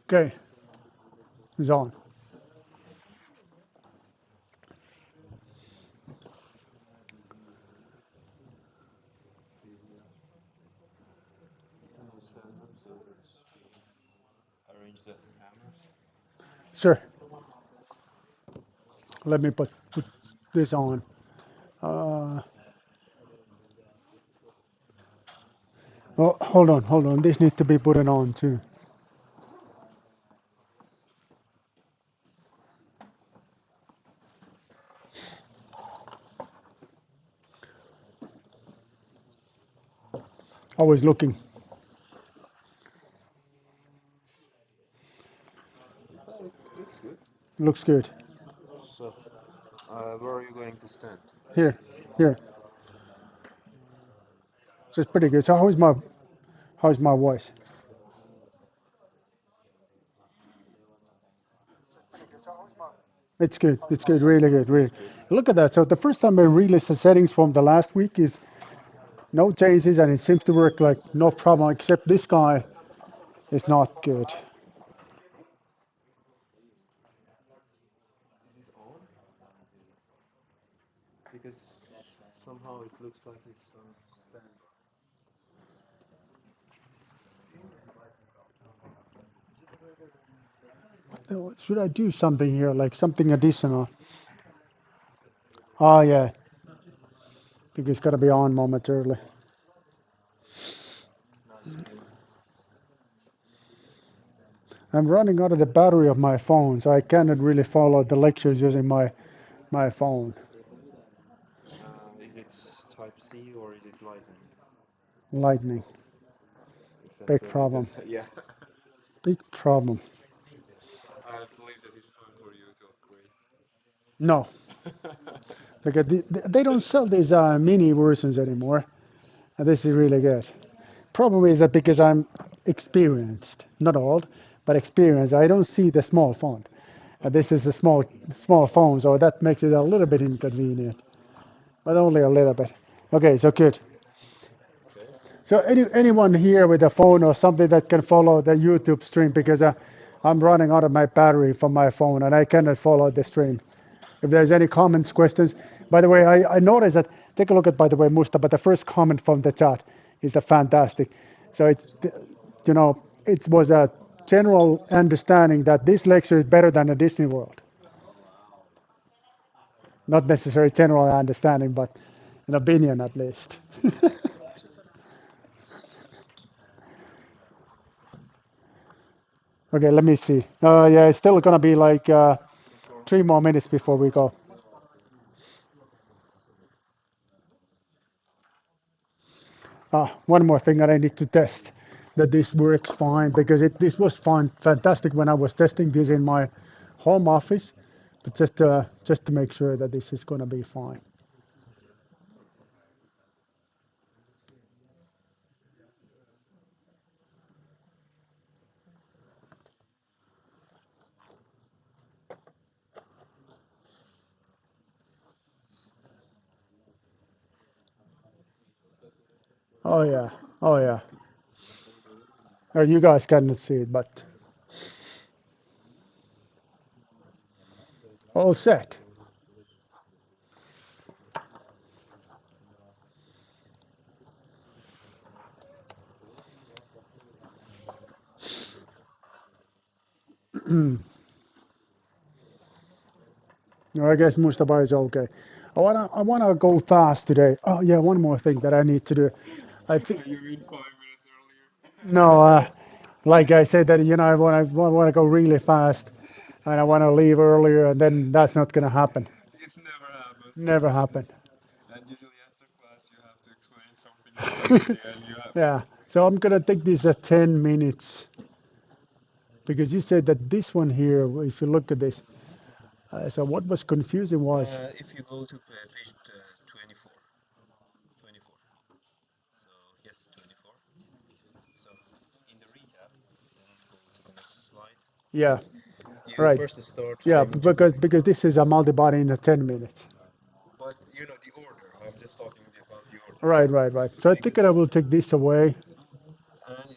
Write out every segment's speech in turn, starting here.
Okay, it's on. Sure. Let me put this on. Uh, oh, hold on. This needs to be put on too. Always looking. Looks good. Looks good. So, where are you going to stand? Here, here. So it's pretty good. So how's my voice? It's good. It's good. Really good. Really. It's good. Look at that. So the first time I released the settings from the last week is no changes, and it seems to work like no problem. Except this guy is not good. Is it on? Because somehow it looks like it's on standby. Should I do something here, like something additional? Oh yeah, I think it's gotta be on momentarily. Nice. I'm running out of the battery of my phone, so I cannot really follow the lectures using my phone. Is it Type C or is it Lightning? Lightning, Because that's big a bit, problem. yeah. Big problem. I believe that it's time for you to upgrade. No, because they don't sell these mini versions anymore, and this is really good. Problem is that because I'm experienced, not old, but experienced, I don't see the small font. And this is a small phone, so that makes it a little bit inconvenient, but only a little bit. Okay, so good. Okay. So anyone here with a phone or something that can follow the YouTube stream because I'm running out of my battery from my phone and I cannot follow the stream. If there's any comments, questions. By the way, I noticed that, take a look at, by the way, Musta, but the first comment from the chat is a fantastic. So it was a general understanding that this lecture is better than a Disney World. Not necessarily general understanding, but an opinion at least. Okay, let me see. Yeah, it's still gonna be like 3 more minutes before we go. One more thing that I need to test that this works fine because this was fine, fantastic when I was testing this in my home office, but just to make sure that this is gonna be fine. Oh yeah, oh yeah. Oh, you guys cannot see it, but all set. No, I guess Mustafa is okay. I wanna go fast today. Oh yeah, one more thing that I need to do. I So think you mean 5 minutes earlier? no, like I said that I wanna go really fast, and I wanna leave earlier, and then that's not gonna happen. It never happens. Never happen. And usually after class you have to explain something to somebody and you have Yeah. So I'm gonna take this at 10 minutes because you said that this one here, if you look at this, so what was confusing was, if you go to page 24, 24. So yes, 24. So in the recap, then go to the next slide. yeah, Yes. You right, first start yeah, from because this is a multi-body in the 10 minutes. but you know the order. I'm just talking about the order Right, right, right. So I think because that I will take this away. and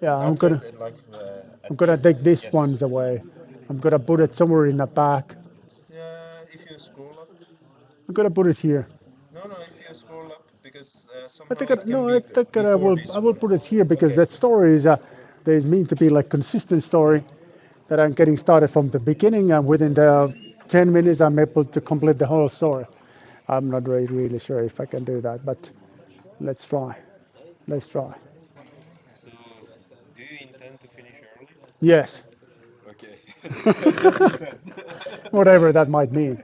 Yeah, I'm after gonna. like I'm gonna take these yes. ones away. I'm gonna put it somewhere in the back. Yeah, if you scroll up. I'm gonna put it here. No, no, if you scroll up, because I somehow think it can no, be I think before I this will one. put it here because Okay. that story is there is meant to be like consistent story that I'm getting started from the beginning, and within the 10 minutes I'm able to complete the whole story. I'm not really sure if I can do that, but let's try. Let's try. So, do you intend to finish early? Yes, Okay. Just intend. whatever that might mean.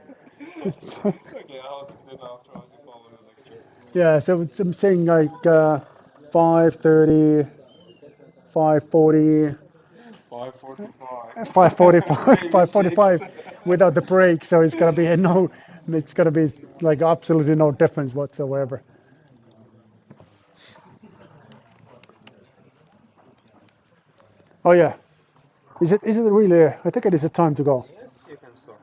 Okay, then I'll try to follow the lecture. Yeah, so I'm saying like 5:30, 5:40, 5:45. 5:45, Maybe six. 5:45 without the break. So it's gonna be a no. It's gonna be like absolutely no difference whatsoever. Oh yeah, is it really? I think it is a time to go. Yes, you can start.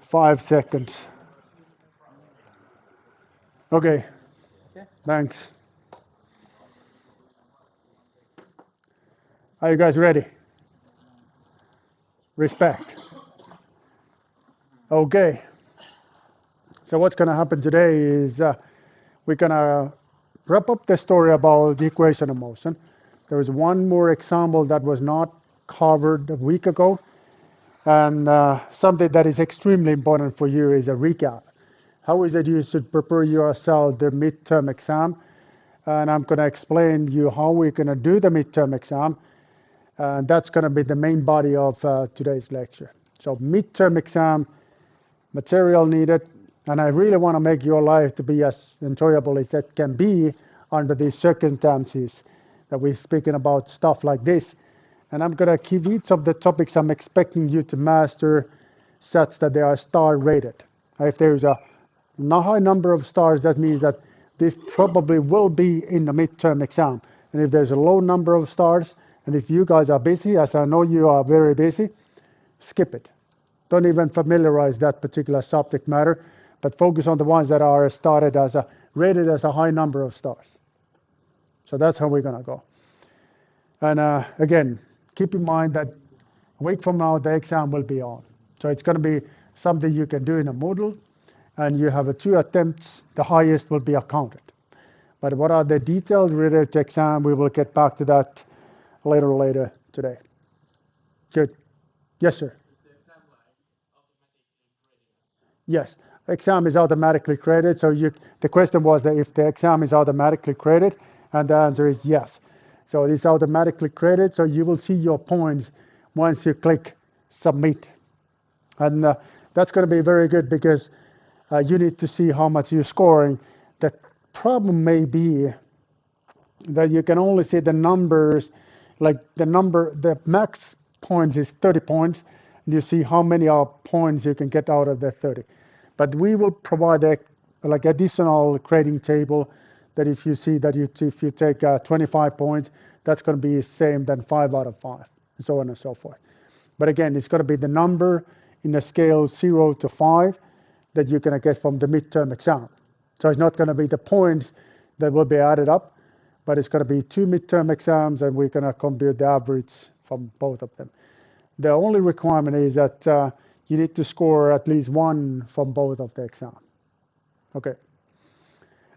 5 seconds. Okay, Yeah. thanks. Are you guys ready? Respect. Okay. So what's gonna happen today is we're gonna wrap up the story about the equation of motion. There is one more example that was not covered a week ago, and something that is extremely important for you is a recap. How is it you should prepare yourself the midterm exam? And I'm going to explain you how we're going to do the midterm exam, and that's going to be the main body of today's lecture. So midterm exam, material needed, and I really want to make your life to be as enjoyable as it can be under these circumstances that we're speaking about stuff like this. And I'm going to give each of the topics I'm expecting you to master such that they are star rated. If there's a high number of stars, that means that this probably will be in the midterm exam. And if there's a low number of stars, and if you guys are busy, as I know you are very busy, skip it. Don't even familiarize that particular subject matter, but focus on the ones that are started as a rated as a high number of stars. So that's how we're gonna go. And again, keep in mind that a week from now the exam will be on. So it's gonna be something you can do in a Moodle, and you have 2 attempts. The highest will be accounted. But what are the details related to exam? We will get back to that later today. Good. Yes, sir. Yes, exam is automatically graded. So the question was that if the exam is automatically graded, and the answer is yes. So it is automatically graded. So you will see your points once you click submit, and that's going to be very good because you need to see how much you're scoring. The problem may be that you can only see the numbers, like the max points is 30 points, and you see how many points you can get out of the 30. But we will provide a like additional grading table that if you see that if you take 25 points, that's going to be the same than 5 out of 5, and so on and so forth. But again, it's going to be the number in a scale 0 to 5 that you're going to get from the midterm exam. So it's not going to be the points that will be added up, but it's going to be 2 midterm exams, and we're going to compute the average from both of them. The only requirement is that you need to score at least 1 from both of the exam. Okay,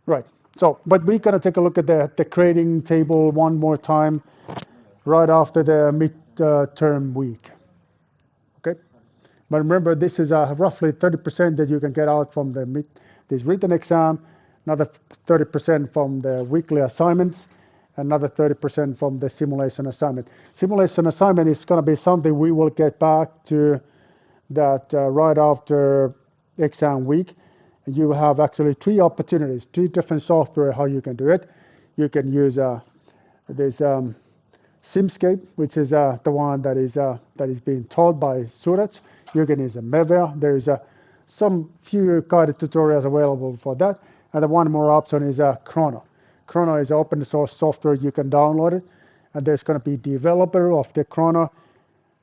right. So, but we're going to take a look at the grading table one more time right after the midterm week. Okay, but remember, this is roughly 30% that you can get out from this written exam, another 30% from the weekly assignments, another 30% from the simulation assignment. Simulation assignment is going to be something we will get back to that right after exam week. You have actually 3 opportunities, 3 different software how you can do it. You can use this Simscape, which is the one that is being taught by Suraj. You can use a Mevia. There is some few guided tutorials available for that. And the one more option is Chrono. Chrono is open source software. You can download it. And there's going to be developer of the Chrono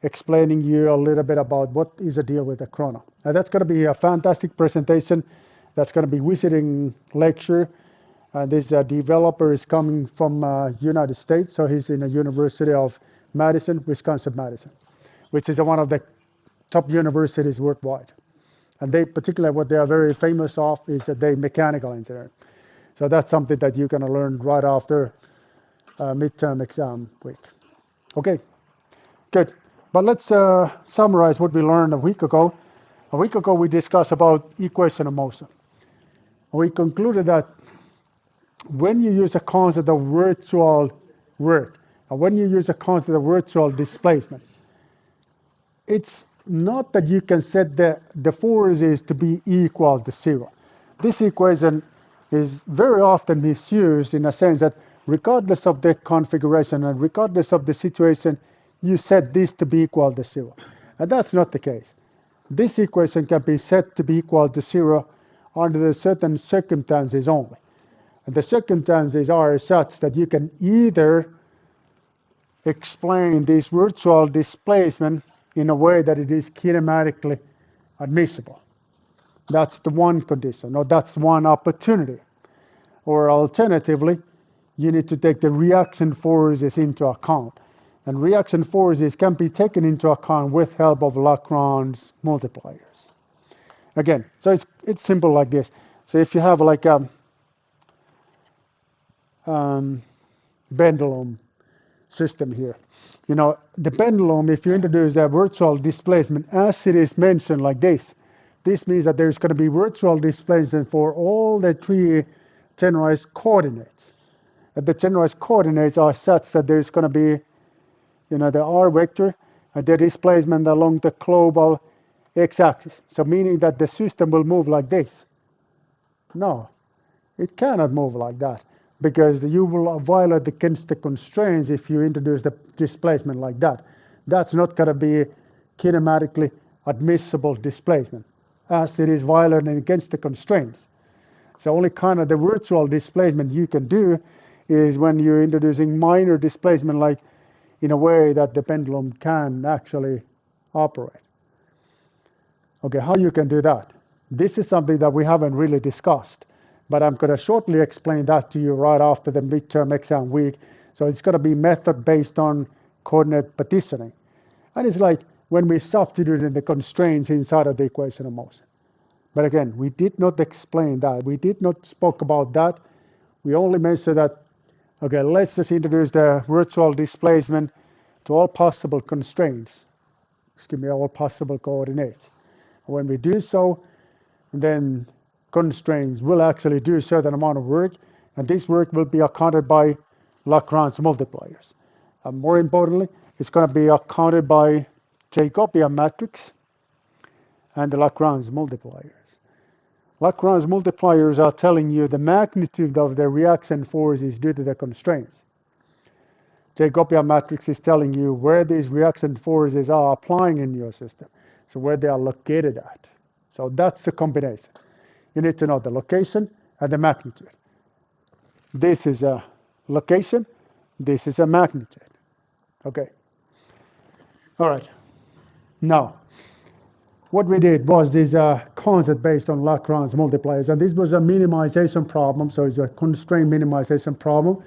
explaining you a little bit about what is the deal with the Chrono. Now that's going to be a fantastic presentation. That's going to be visiting lecture. This developer is coming from United States, so he's in the University of Madison, Wisconsin-Madison, which is one of the top universities worldwide. And they, particularly what they are very famous of is that they mechanical engineering. So that's something that you're going to learn right after midterm exam week. Okay, good. But let's summarize what we learned a week ago. A week ago, we discussed about equation of motion. We concluded that when you use a concept of virtual work, and when you use a concept of virtual displacement, it's not that you can set the forces to be equal to zero. This equation is very often misused in a sense that regardless of the configuration and regardless of the situation, you set this to be equal to zero. And that's not the case. This equation can be set to be equal to zero under certain circumstances only. And the circumstances are such that you can either explain this virtual displacement in a way that it is kinematically admissible. That's the one condition, or that's one opportunity. Or alternatively, you need to take the reaction forces into account. And reaction forces can be taken into account with help of Lagrange multipliers. Again, so it's simple like this. So if you have like a pendulum system here, you know, the pendulum, if you introduce the virtual displacement as it is mentioned like this means that there's going to be virtual displacement for all the three generalized coordinates. And the generalized coordinates are such that there's going to be, you know, the r vector and the displacement along the global x-axis. So meaning that the system will move like this. No, it cannot move like that because you will violate against the constraints if you introduce the displacement like that. That's not going to be kinematically admissible displacement as it is violating against the constraints. So only kind of the virtual displacement you can do is when you're introducing minor displacement like in a way that the pendulum can actually operate. Okay, how you can do that? This is something that we haven't really discussed, but I'm going to shortly explain that to you right after the midterm exam week. So it's going to be method based on coordinate partitioning. And it's like when we substitute in the constraints inside of the equation of motion. But again, we did not explain that. We did not spoke about that. We only mentioned that, okay, let's just introduce the virtual displacement to all possible constraints. Excuse me, all possible coordinates. When we do so, then constraints will actually do a certain amount of work, and this work will be accounted by Lagrange multipliers. And more importantly, it's going to be accounted by Jacobian matrix and the Lagrange multipliers. Lagrange multipliers are telling you the magnitude of the reaction forces due to the constraints. Jacobian matrix is telling you where these reaction forces are applying in your system, so where they are located at. So that's the combination. You need to know the location and the magnitude. This is a location, this is a magnitude. Okay. All right. Now, what we did was this concept based on Lagrange multipliers, and this was a minimization problem, so it's a constraint minimization problem,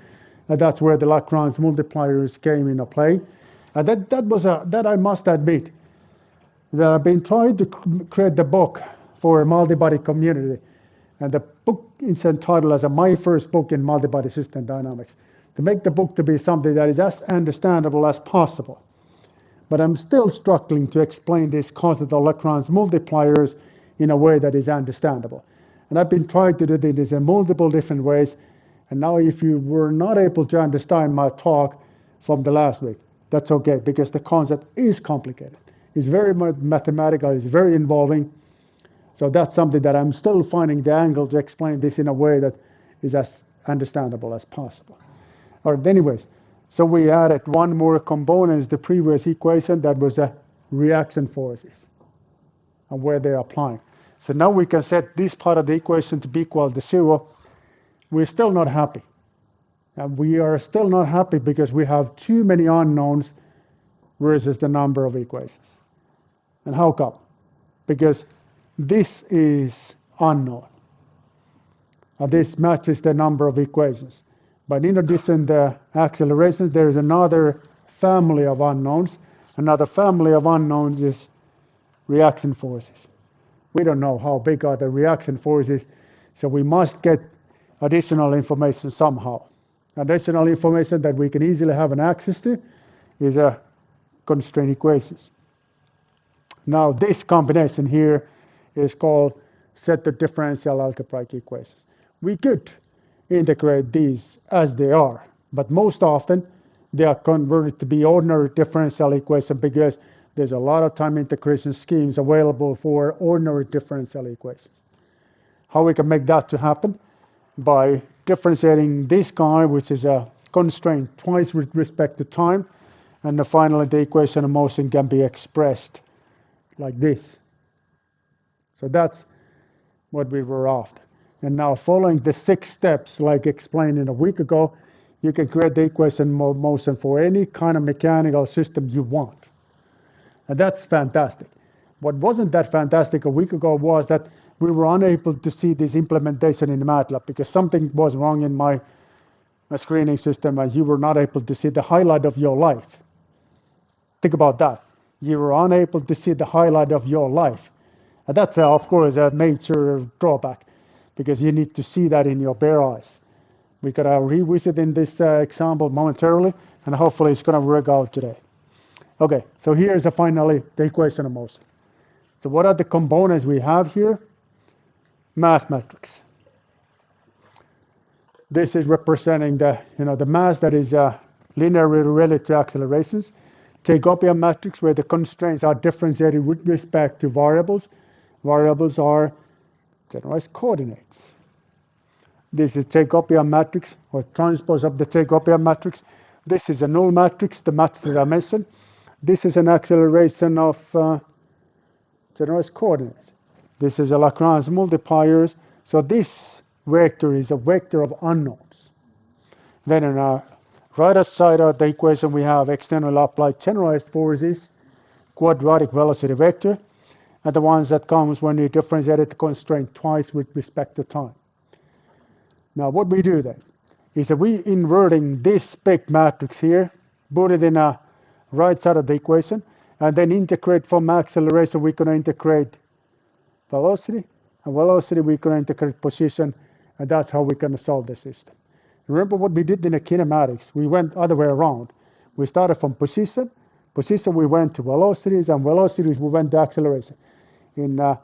and that's where the Lagrange multipliers came into play. And that I must admit, that I've been trying to create the book for a multi-body community, and the book is entitled as my first book in multi-body system dynamics, to make the book to be something that is as understandable as possible. But I'm still struggling to explain this concept of Lagrange multipliers in a way that is understandable. And I've been trying to do this in multiple different ways. And now if you were not able to understand my talk from the last week, that's okay, because the concept is complicated. It's very mathematical, it's very involving. So that's something that I'm still finding the angle to explain this in a way that is as understandable as possible. All right, anyways. So we added one more component to the previous equation, that was the reaction forces and where they're applying. So now we can set this part of the equation to be equal to zero. We're still not happy. And we are still not happy because we have too many unknowns versus the number of equations. And how come? Because this is unknown. And this matches the number of equations. But in addition to the accelerations, there is another family of unknowns. Another family of unknowns is reaction forces. We don't know how big are the reaction forces, so we must get additional information somehow. Additional information that we can easily have an access to is a constraint equations. Now this combination here is called set of differential algebraic equations. We could integrate these as they are, but most often they are converted to be ordinary differential equations because there's a lot of time integration schemes available for ordinary differential equations. How we can make that to happen? By differentiating this guy, which is a constraint, twice with respect to time, and then finally the equation of motion can be expressed like this. So that's what we were after. And now following the 6 steps, like explained in a week ago, you can create the equation of motion for any kind of mechanical system you want. And that's fantastic. What wasn't that fantastic a week ago was that we were unable to see this implementation in MATLAB because something was wrong in my screening system and you were not able to see the highlight of your life. Think about that. You were unable to see the highlight of your life. And that's, of course, a major drawback because you need to see that in your bare eyes. We're going to revisit in this example momentarily, and hopefully it's going to work out today. Okay, so here's finally the equation of motion. So what are the components we have here? Mass matrix. This is representing the mass that is linearly related to accelerations. Jacobian matrix, where the constraints are differentiated with respect to variables. Variables are generalized coordinates. This is Jacobian matrix, or transpose of the Jacobian matrix. This is a null matrix, the match that I mentioned. This is an acceleration of generalized coordinates. This is a Lagrange multipliers. So this vector is a vector of unknowns. Then on our right side of the equation, we have external applied generalized forces, quadratic velocity vector, and the ones that comes when we differentiate the constraint twice with respect to time. Now what we do then is that we inverting this big matrix here, put it in a right side of the equation, and then integrate from acceleration. We're going to integrate velocity, and velocity we're going to integrate position, and that's how we're going to solve the system. Remember what we did in the kinematics? We went other way around. We started from position. Position we went to velocities, and velocities we went to acceleration. In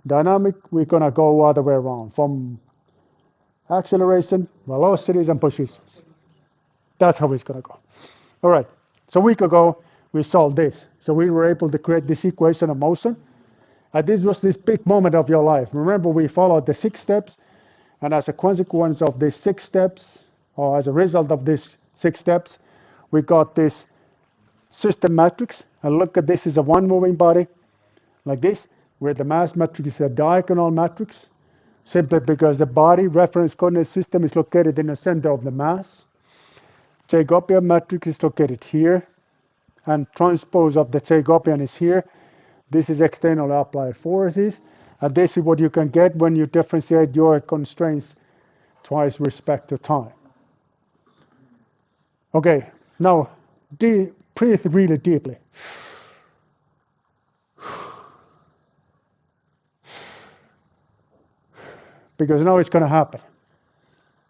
dynamic, we're going to go other way around, from acceleration, velocities, and positions. That's how it's going to go. All right, so a week ago, we solved this. So we were able to create this equation of motion. And this was this big moment of your life. Remember, we followed the 6 steps, and as a consequence of these 6 steps, or as a result of these 6 steps, we got this system matrix. And look at this is a one moving body, like this, where the mass matrix is a diagonal matrix, simply because the body reference coordinate system is located in the center of the mass. Jacobian matrix is located here, and transpose of the Jacobian is here. This is external applied forces, and this is what you can get when you differentiate your constraints twice respect to time. Okay, now breathe really deeply. Because now it's going to happen.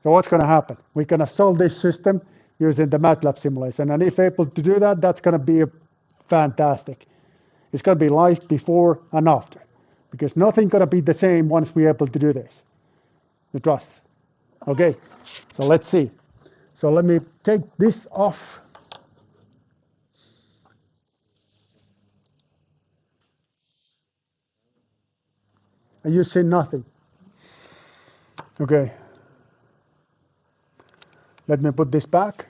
So what's going to happen? We're going to solve this system using the MATLAB simulation. And if able to do that, that's going to be fantastic. It's going to be life before and after. Because nothing's going to be the same once we're able to do this. You trust. Okay, so let's see. So let me take this off. And you see nothing. Okay. Let me put this back.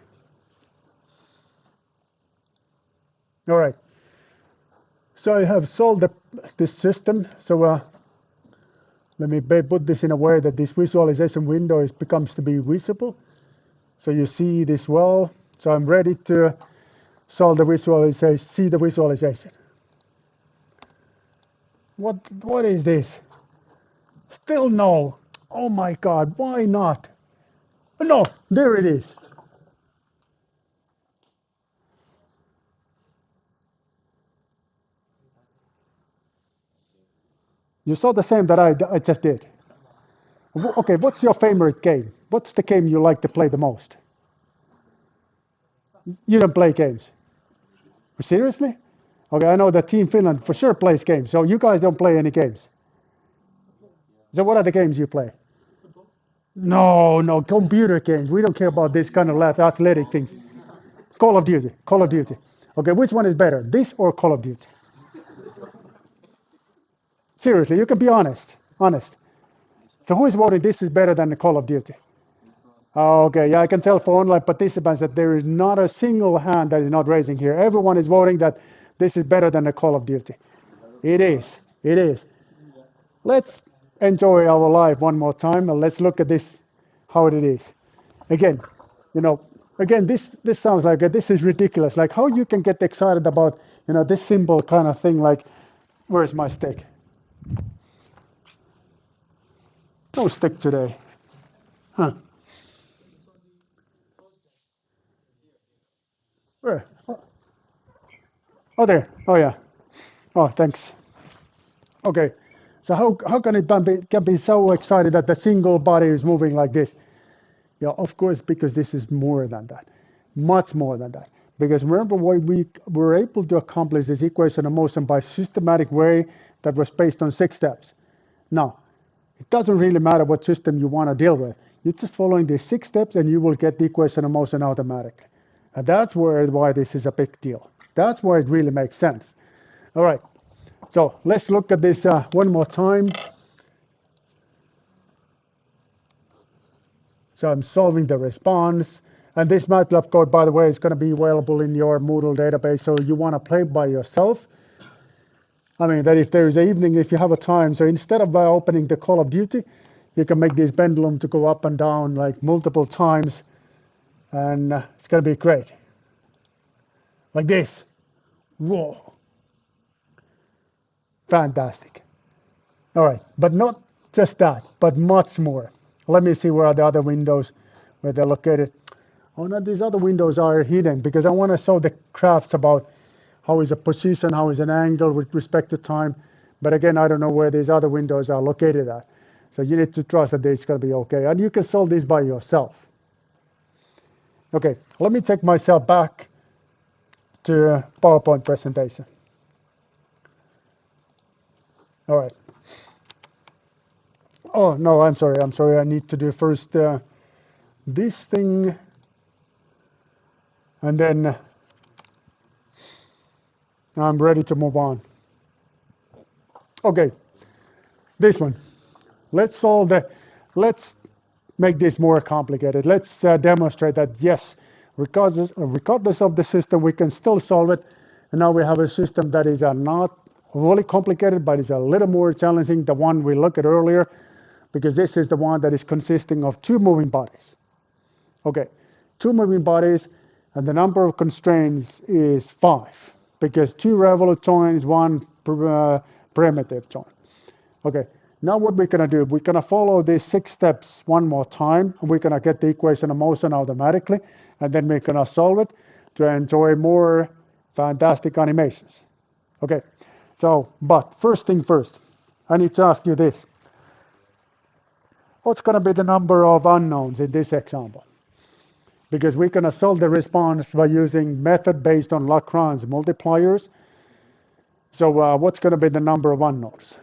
All right. So I have solved this system. So let me put this in a way that this visualization window becomes to be visible. So you see this well. So I'm ready to solve the visualization, see the visualization. What is this? Still no. Oh my God, why not? No, there it is. You saw the same that I just did. Okay, what's your favorite game? What's the game you like to play the most? You don't play games. Seriously? Okay, I know that Team Finland for sure plays games. So you guys don't play any games. So what are the games you play? No, no, computer games. We don't care about this kind of athletic things. Call of Duty. Call of Duty. Okay, which one is better, this or Call of Duty? Seriously, you can be honest. Honest. So who is voting this is better than the Call of Duty? Oh, okay, yeah, I can tell for online participants that there is not a single hand that is not raising here. Everyone is voting that this is better than the Call of Duty. It is. It is. Let's enjoy our life one more time and let's look at this, how it is. Again, you know, again, this sounds like this is ridiculous. Like how you can get excited about, this simple kind of thing. Like, where's my stick? No stick today. Huh? Where? Oh, there. Oh, yeah. Oh, thanks. Okay. So how can it can be so excited that the single body is moving like this? Yeah, of course, because this is more than that, much more than that. Because remember what we were able to accomplish this equation of motion by systematic way that was based on 6 steps. Now, it doesn't really matter what system you want to deal with. You're just following these 6 steps and you will get the equation of motion automatically. And that's why this is a big deal. That's why it really makes sense. All right, so let's look at this one more time. So I'm solving the response. And this MATLAB code, by the way, is going to be available in your Moodle database. So you want to play by yourself. I mean, that if there is an evening, if you have a time, so instead of opening the Call of Duty, you can make this pendulum to go up and down like multiple times. And it's going to be great. Like this. Whoa. Fantastic. All right, but not just that, but much more. Let me see where are the other windows, where they're located. Oh no, these other windows are hidden because I want to show the graphs about how is a position, how is an angle with respect to time. But again, I don't know where these other windows are located at. So you need to trust that it's going to be okay. And you can solve this by yourself. Okay, let me take myself back to PowerPoint presentation. All right. Oh, no, I'm sorry. I need to do first this thing. And then I'm ready to move on. Okay, this one. Let's make this more complicated. Let's demonstrate that yes, regardless of the system, we can still solve it. And now we have a system that is not really complicated, but is a little more challenging, the one we looked at earlier, because this is the one that is consisting of 2 moving bodies. Okay, 2 moving bodies, and the number of constraints is 5, because 2 revolute joints, 1 primitive joint. Okay, now what we're going to do, we're going to follow these 6 steps one more time, and we're going to get the equation of motion automatically, and then we're going to solve it to enjoy more fantastic animations. Okay, so, but first thing first, I need to ask you this. What's going to be the number of unknowns in this example? Because we're going to solve the response by using method based on Lagrange multipliers. So what's going to be the number of unknowns?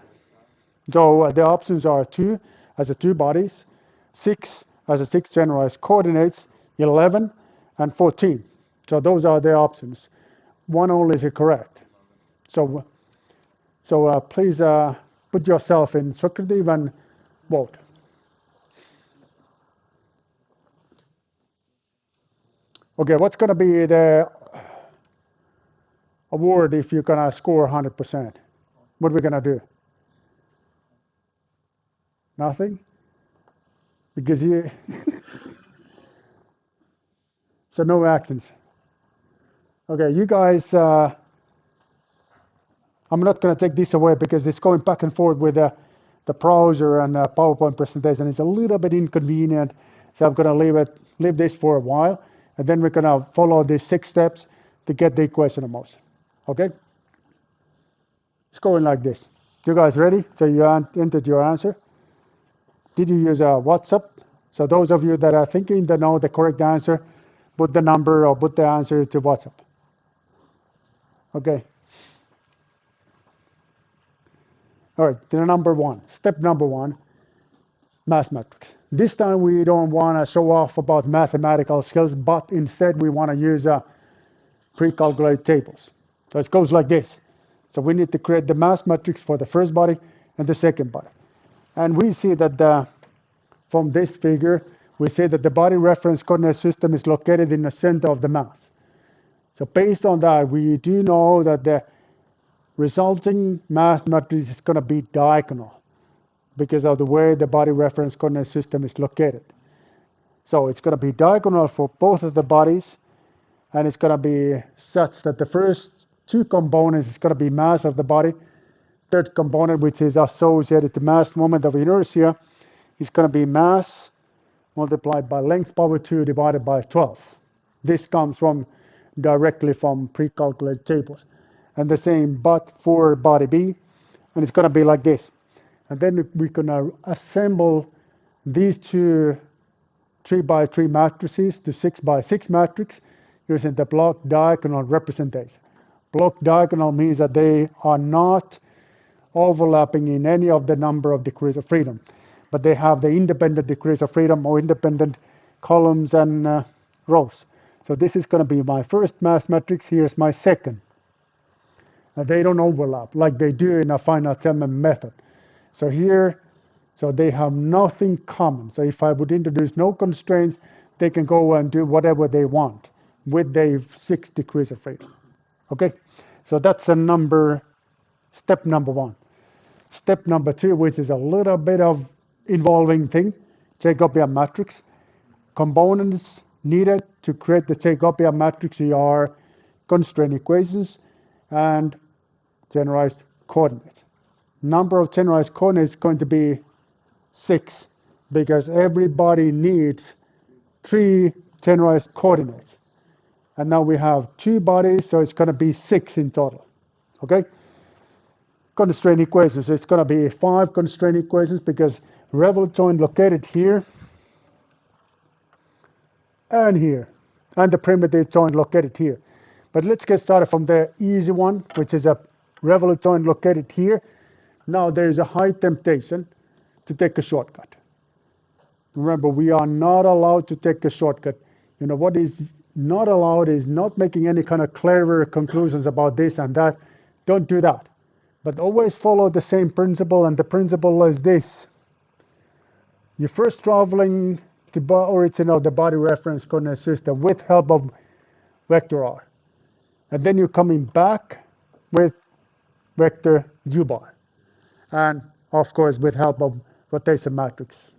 So the options are 2 as a 2 bodies, 6 as a 6 generalized coordinates, 11, and 14. So those are the options. One only is correct. So please put yourself in Socrative and vote. Okay, what's going to be the award if you're going to score 100%? What are we going to do? Nothing? Because you... So no actions. Okay, you guys... I'm not going to take this away because it's going back and forth with the browser and PowerPoint presentation. It's a little bit inconvenient, so I'm going to leave this for a while, and then we're going to follow these 6 steps to get the equation of motion. Okay? It's going like this. You guys ready? So you entered your answer. Did you use WhatsApp? So those of you that are thinking that know the correct answer, put the number or put the answer to WhatsApp. Okay. All right, the number one, step number one, math matrix. This time we don't want to show off about mathematical skills, but instead we want to use pre-calculated tables. So it goes like this. So we need to create the mass matrix for the first body and the second body. And we see that from this figure, we see that the body reference coordinate system is located in the center of the mass. So based on that, we do know that the resulting mass matrix is going to be diagonal because of the way the body reference coordinate system is located. So it's going to be diagonal for both of the bodies, and it's going to be such that the first two components is going to be mass of the body. Third component, which is associated to mass moment of inertia, is going to be mass multiplied by length power 2 divided by 12. This comes from directly from pre-calculated tables. And the same but for body B, and it's going to be like this. And then we're going to assemble these two 3 by 3 matrices to 6 by 6 matrix using the block diagonal representation. Block diagonal means that they are not overlapping in any of the number of degrees of freedom, but they have the independent degrees of freedom or independent columns and rows. So this is going to be my first mass matrix. Here's my second. Now they don't overlap like they do in a finite element method. So here, so they have nothing common. So if I would introduce no constraints, they can go and do whatever they want with their 6 degrees of freedom. Okay, so that's step number one. Step number two, which is a little bit of involving thing, Jacobian matrix. Components needed to create the Jacobian matrix are constraint equations and generalized coordinates. Number of generalized coordinates is going to be 6 because everybody needs 3 generalized coordinates. And now we have 2 bodies, so it's going to be 6 in total. Okay? Constraint equations, it's going to be 5 constraint equations because revolute joint located here and here, and the primitive joint located here. But let's get started from the easy one, which is a revolute joint located here. Now there is a high temptation to take a shortcut. Remember, we are not allowed to take a shortcut. You know, what is not allowed is not making any kind of clever conclusions about this and that. Don't do that. But always follow the same principle, and the principle is this. You're first traveling to original the body reference coordinate system with help of vector r. And then you're coming back with vector u bar. And of course with help of rotation matrix.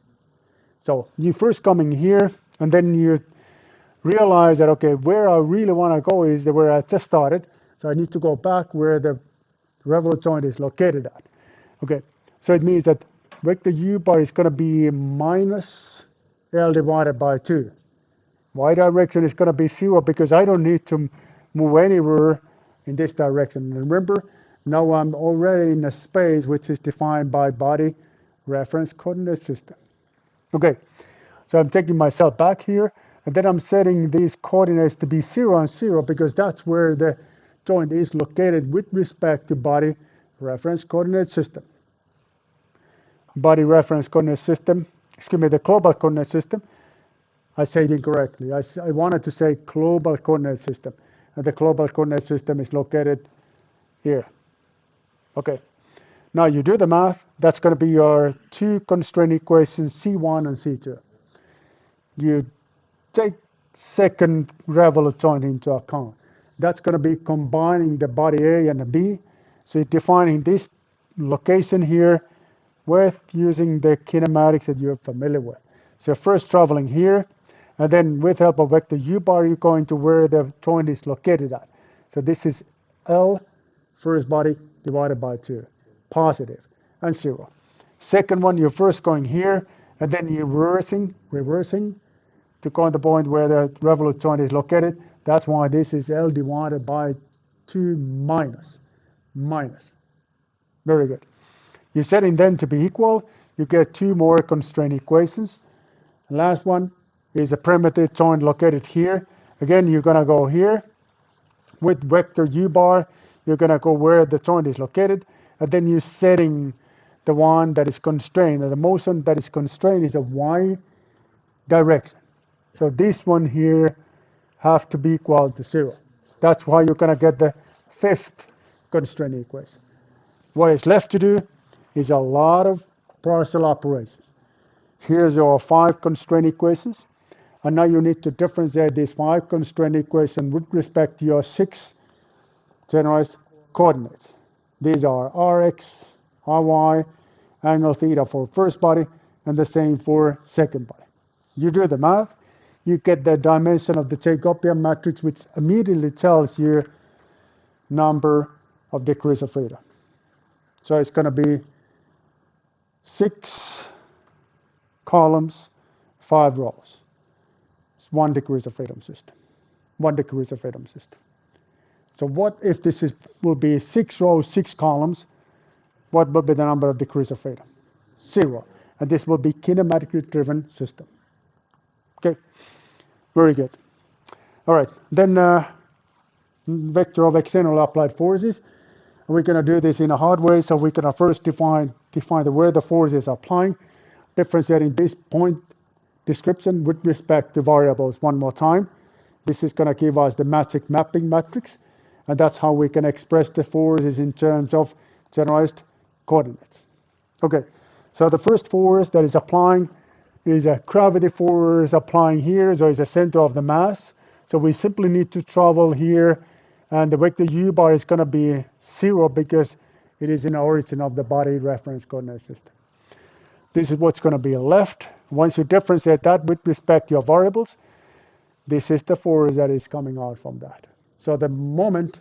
So you first coming here, and then you realize that, okay, where I really want to go is where I just started. So I need to go back where the revolute joint is located at. Okay, so it means that vector u bar is going to be minus L divided by 2. Y direction is going to be 0 because I don't need to move anywhere in this direction. Remember, now I'm already in a space which is defined by body reference coordinate system. Okay, so I'm taking myself back here, and then I'm setting these coordinates to be 0 and 0 because that's where the joint is located with respect to body reference coordinate system. Body reference coordinate system, the global coordinate system. I said incorrectly. I wanted to say global coordinate system, and the global coordinate system is located here. Okay, now you do the math. That's going to be your 2 constraint equations, C1 and C2. You take second revolute joint into account. That's going to be combining the body A and the B. So you're defining this location here with using the kinematics that you're familiar with. So first traveling here, and then with help of vector u bar, you're going to where the joint is located at. So this is L first body divided by 2, positive, and 0. Second one, you're first going here, and then you're reversing to go to the point where the revolute joint is located. That's why this is L divided by 2 minus. Very good. You're setting them to be equal. You get two more constraint equations. The last one is a primitive joint located here. Again, you're going to go here with vector u bar. You're going to go where the joint is located, and then you're setting the one that is constrained. And the motion that is constrained is a y direction. So this one here have to be equal to 0. That's why you're going to get the fifth constraint equation. What is left to do is a lot of partial operations. Here's your 5 constraint equations. And now you need to differentiate these 5 constraint equations with respect to your 6 generalized coordinates. These are Rx, Ry, angle theta for first body, and the same for second body. You do the math, you get the dimension of the Jacobian matrix, which immediately tells you number of degrees of freedom. So it's going to be 6 columns, 5 rows. It's 1 degrees of freedom system. 1 degrees of freedom system. So what if this will be 6 rows, 6 columns? What will be the number of degrees of freedom? 0. And this will be kinematically driven system. Okay, very good. All right, then vector of external applied forces. We're going to do this in a hard way, so we're going to first define where the force is applying, differentiating this point description with respect to variables one more time. This is going to give us the magic mapping matrix, and that's how we can express the forces in terms of generalized coordinates. Okay, so the first force that is applying is a gravity force applying here, so it's the center of the mass. So we simply need to travel here, and the vector u bar is going to be 0 because it is in the origin of the body reference coordinate system. This is what's going to be left. Once you differentiate that with respect to your variables, this is the force that is coming out from that. So the moment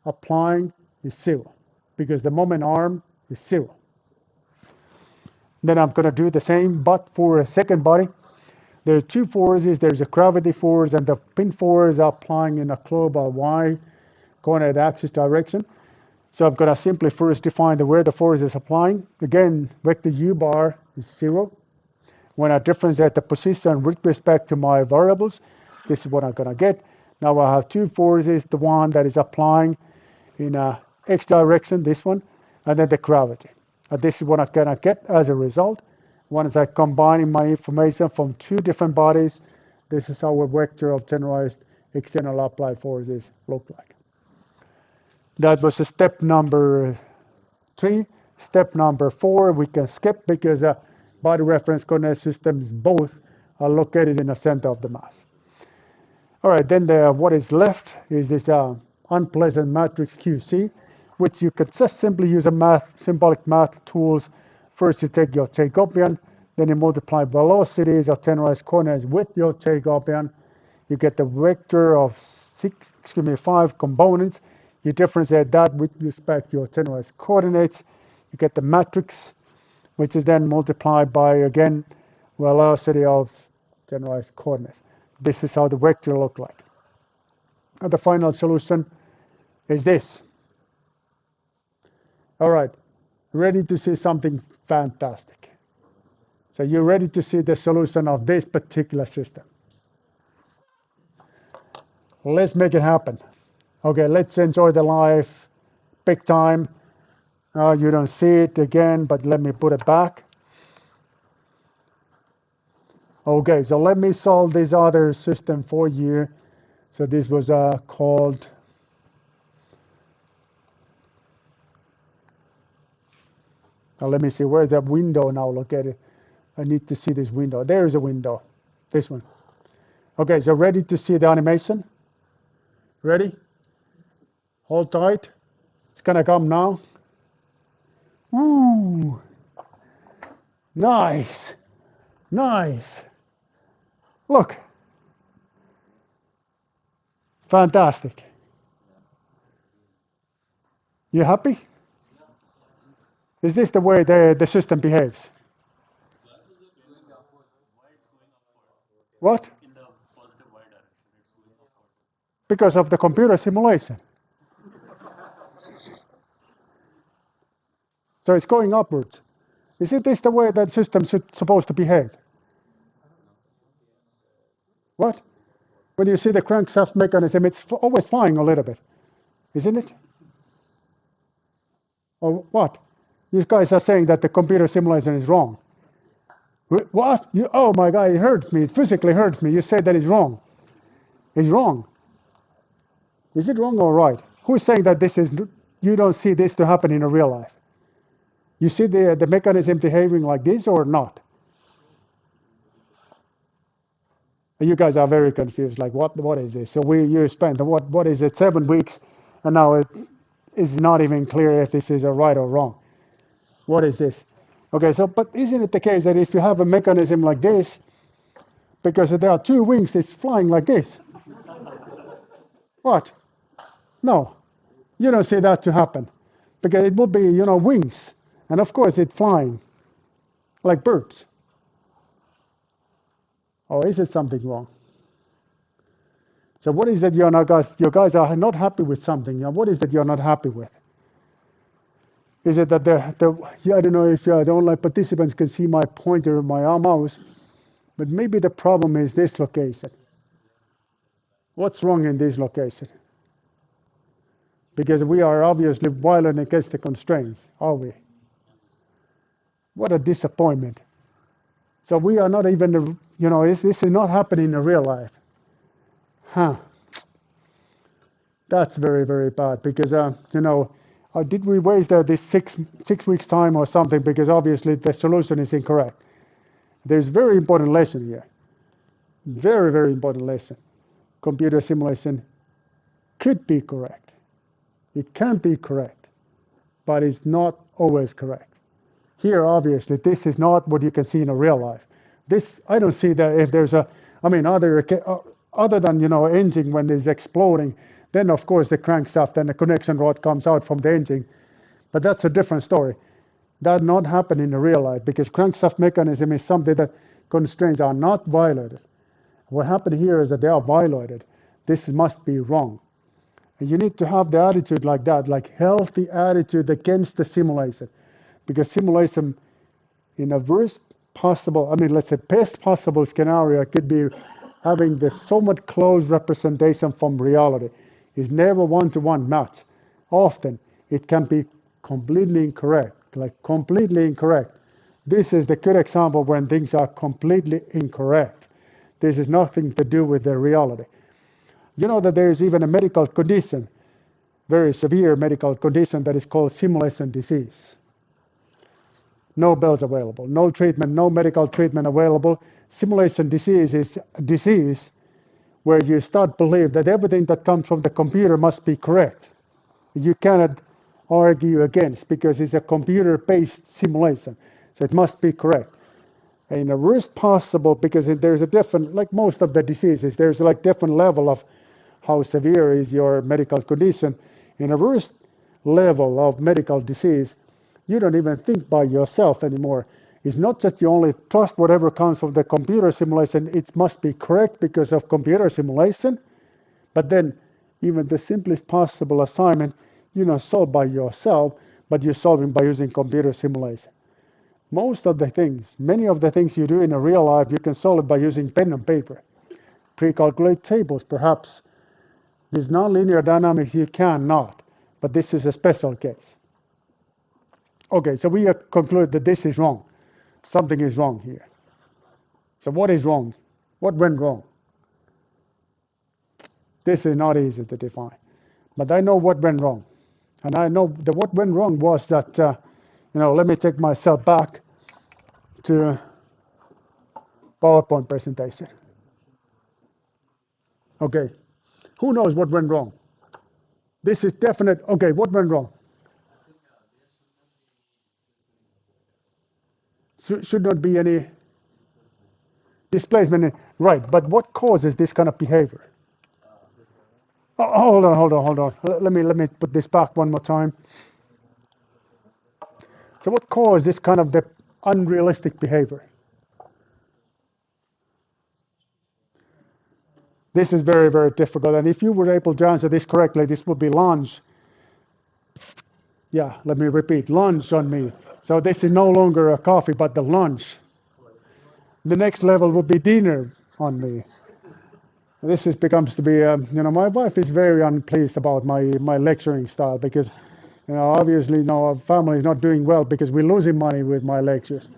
applying is 0 because the moment arm is 0. Then I'm going to do the same, but for a second body. There are 2 forces. There's a gravity force and the pin force applying in a global y coordinate axis direction. So I'm going to simply first define where the force is applying. Again, vector u bar is 0. When I differentiate the position with respect to my variables, this is what I'm going to get. Now I have 2 forces, the one that is applying in a x direction, this one, and then the gravity. And this is what I'm going to get as a result. Once I combine my information from 2 different bodies, this is how a vector of generalized external applied forces look like. That was step number 3. Step number 4 we can skip because body reference coordinate systems both are located in the center of the mass. All right, then what is left is this unpleasant matrix QC, which you can just simply use symbolic math tools. First, you take your Jacobian, then you multiply velocities of generalized coordinates with your Jacobian. You get the vector of 5 components. You differentiate that with respect to your generalized coordinates. You get the matrix, which is then multiplied by, again, velocity of generalized coordinates. This is how the vector looks like. And the final solution is this. All right, ready to see something fantastic. So you're ready to see the solution of this particular system. Let's make it happen. Okay, let's enjoy the life big time. You don't see it again, but let me put it back. Okay, so let me solve this other system for you. So this was called, now let me see, where's that window now located? I need to see this window. There is a window, this one. Okay, so ready to see the animation? Ready? Hold tight. It's gonna come now. Ooh, nice, nice. Look, fantastic. You happy? Is this the way the system behaves? What? Because of the computer simulation. So it's going upwards. Isn't this the way that systems should supposed to behave? What? When you see the crankshaft mechanism, it's always flying a little bit, isn't it? Or what? You guys are saying that the computer simulation is wrong. What? Oh my God, it hurts me. It physically hurts me. You say that it's wrong. It's wrong. Is it wrong or right? Who's saying that this is, you don't see this to happen in a real life? You see the mechanism behaving like this or not? You guys are very confused. Like, what is this? So you spent, what is it, 7 weeks, and now it is not even clear if this is a right or wrong. What is this? Okay, so, but isn't it the case that if you have a mechanism like this, because there are two wings, it's flying like this? What? No, you don't see that to happen. Because it would be, wings. And of course it's flying, like birds. Or is it something wrong? So what is it you guys are not happy with something? What is it you're not happy with? Is it that I don't know if the online participants can see my pointer, my mouse, but maybe the problem is this location. What's wrong in this location? Because we are obviously violent against the constraints, are we? What a disappointment. So we are not even, this is not happening in real life. Huh. That's very, very bad because, did we waste this 6 weeks time or something? Because obviously the solution is incorrect. There's a very important lesson here. Very, very important lesson. Computer simulation could be correct. It can be correct, but it's not always correct. Here, obviously, this is not what you can see in a real life. This, I don't see that if there's other than, engine when it's exploding, then of course the crankshaft and the connection rod comes out from the engine. But that's a different story. That not happen in the real life because crankshaft mechanism is something that constraints are not violated. What happened here is that they are violated. This must be wrong. And you need to have the attitude like that, like healthy attitude against the simulation. Because simulation in a worst possible, let's say best possible scenario could be having the somewhat close representation from reality. It's never one-to-one match. Often it can be completely incorrect, like completely incorrect. This is the good example when things are completely incorrect. This is nothing to do with the reality. You know that there is even a medical condition, very severe medical condition that is called simulation disease. No bells available, no treatment, no medical treatment available. Simulation disease is a disease where you start to believe that everything that comes from the computer must be correct. You cannot argue against because it's a computer-based simulation, so it must be correct. And in the worst possible, because there's a different, like most of the diseases, there's like different level of how severe is your medical condition. In a worst level of medical disease, you don't even think by yourself anymore. It's not just you only trust whatever comes from the computer simulation, it must be correct because of computer simulation, but then even the simplest possible assignment, solve by yourself, but you're solving by using computer simulation. Most of the things, many of the things you do in a real life, you can solve it by using pen and paper. Pre-calculate tables, perhaps. This nonlinear dynamics, you cannot, but this is a special case. Okay, so we conclude that this is wrong. Something is wrong here. So what is wrong? What went wrong? This is not easy to define. But I know what went wrong. And I know that what went wrong was that, let me take myself back to PowerPoint presentation. Okay, who knows what went wrong? This is definite. Okay, what went wrong? Should not be any displacement. Right, but what causes this kind of behavior? Oh, hold on. Let me put this back one more time. So what caused this kind of the unrealistic behavior? This is very, very difficult. And if you were able to answer this correctly, this would be lunch. Yeah, let me repeat, lunch on me. So this is no longer a coffee, but the lunch. The next level would be dinner on me. This is becomes to be, my wife is very unpleased about my lecturing style because, obviously, our family is not doing well because we're losing money with my lectures.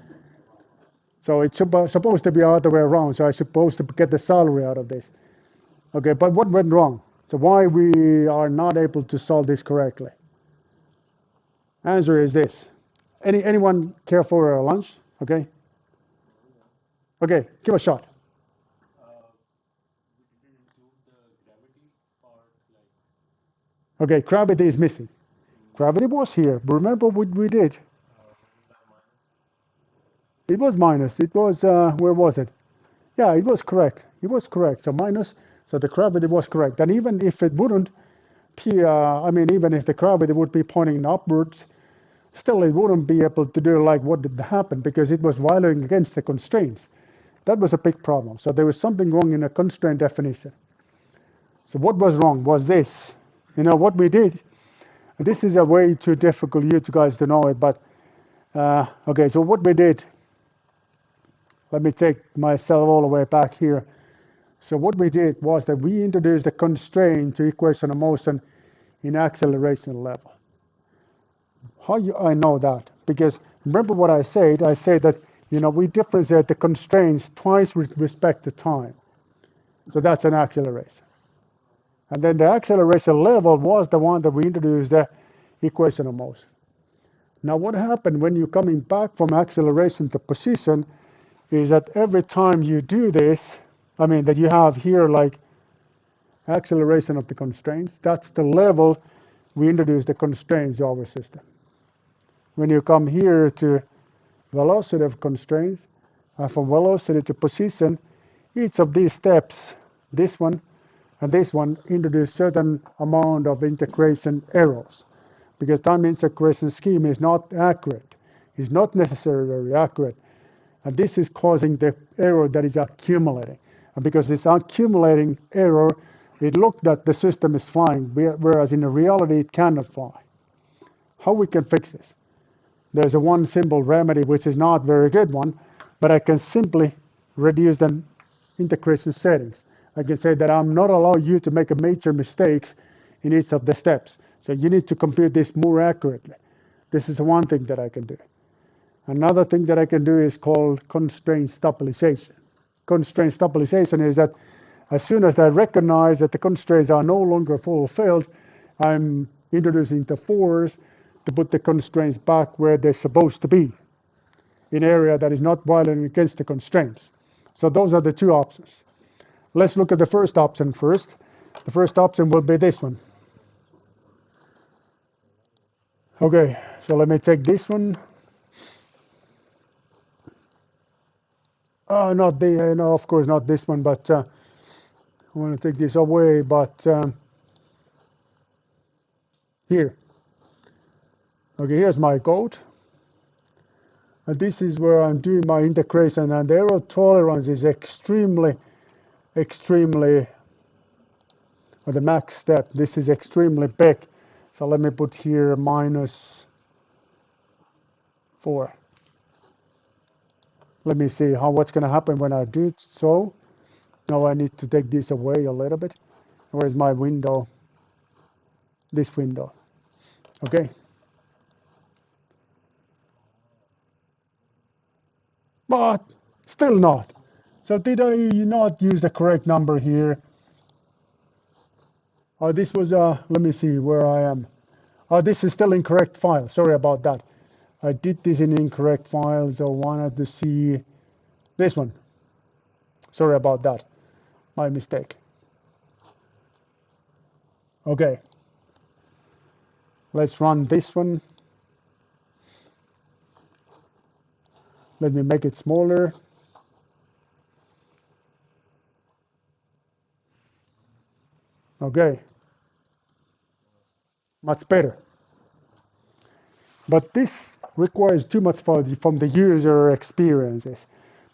So it's supposed to be the other way around. So I'm supposed to get the salary out of this. Okay, but what went wrong? So why we are not able to solve this correctly? Answer is this. Anyone care for a lunch? Okay, okay, give a shot. Okay, gravity is missing. Gravity was here. Remember what we did? It was minus. It was where was it? Yeah, it was correct. It was correct. So minus. So the gravity was correct. And even if it wouldn't, even if the gravity would be pointing upwards, still it wouldn't be able to do like what did happen because it was violating against the constraints. That was a big problem. So there was something wrong in the constraint definition. So what was wrong was this. What we did. This is a way too difficult you guys to know it, but okay. So what we did. Let me take myself all the way back here. So what we did was that we introduced a constraint to equation of motion in acceleration level. I know that? Because remember what I said? I said that we differentiate the constraints twice with respect to time. So that's an acceleration. And then the acceleration level was the one that we introduced the equation of motion. Now what happened when you're coming back from acceleration to position is that every time you do this, that you have here like acceleration of the constraints, that's the level we introduce the constraints to our system. When you come here to velocity of constraints, from velocity to position, each of these steps, this one and this one, introduce certain amount of integration errors because time integration scheme is not accurate. It's not necessarily very accurate. And this is causing the error that is accumulating. And because it's accumulating error, it looked that the system is flying, whereas in reality it cannot fly. How we can fix this? There's a one simple remedy, which is not a very good one, but I can simply reduce the integration settings. I can say that I'm not allowing you to make a major mistakes in each of the steps. So you need to compute this more accurately. This is one thing that I can do. Another thing that I can do is called constraint stabilization. Constraint stabilization is that as soon as I recognize that the constraints are no longer fulfilled, I'm introducing the force to put the constraints back where they're supposed to be, in an area that is not violating against the constraints. So those are the two options. Let's look at the first option first. The first option will be this one. Okay, so let me take this one. Not the, no, of course not this one, but I want to take this away, but here. Okay, here's my code. And this is where I'm doing my integration, and the error tolerance is extremely, or the max step, this is extremely big. So let me put here -4. Let me see what's going to happen when I do it. So now I need to take this away a little bit. Where's my window? This window. Okay. But still not. So did I not use the correct number here? This was, let me see where I am. This is still incorrect file. Sorry about that. I did this in incorrect file, so wanted to see this one. Sorry about that. My mistake. Okay. Let's run this one. Let me make it smaller. Okay. Much better. But this requires too much from the user experiences.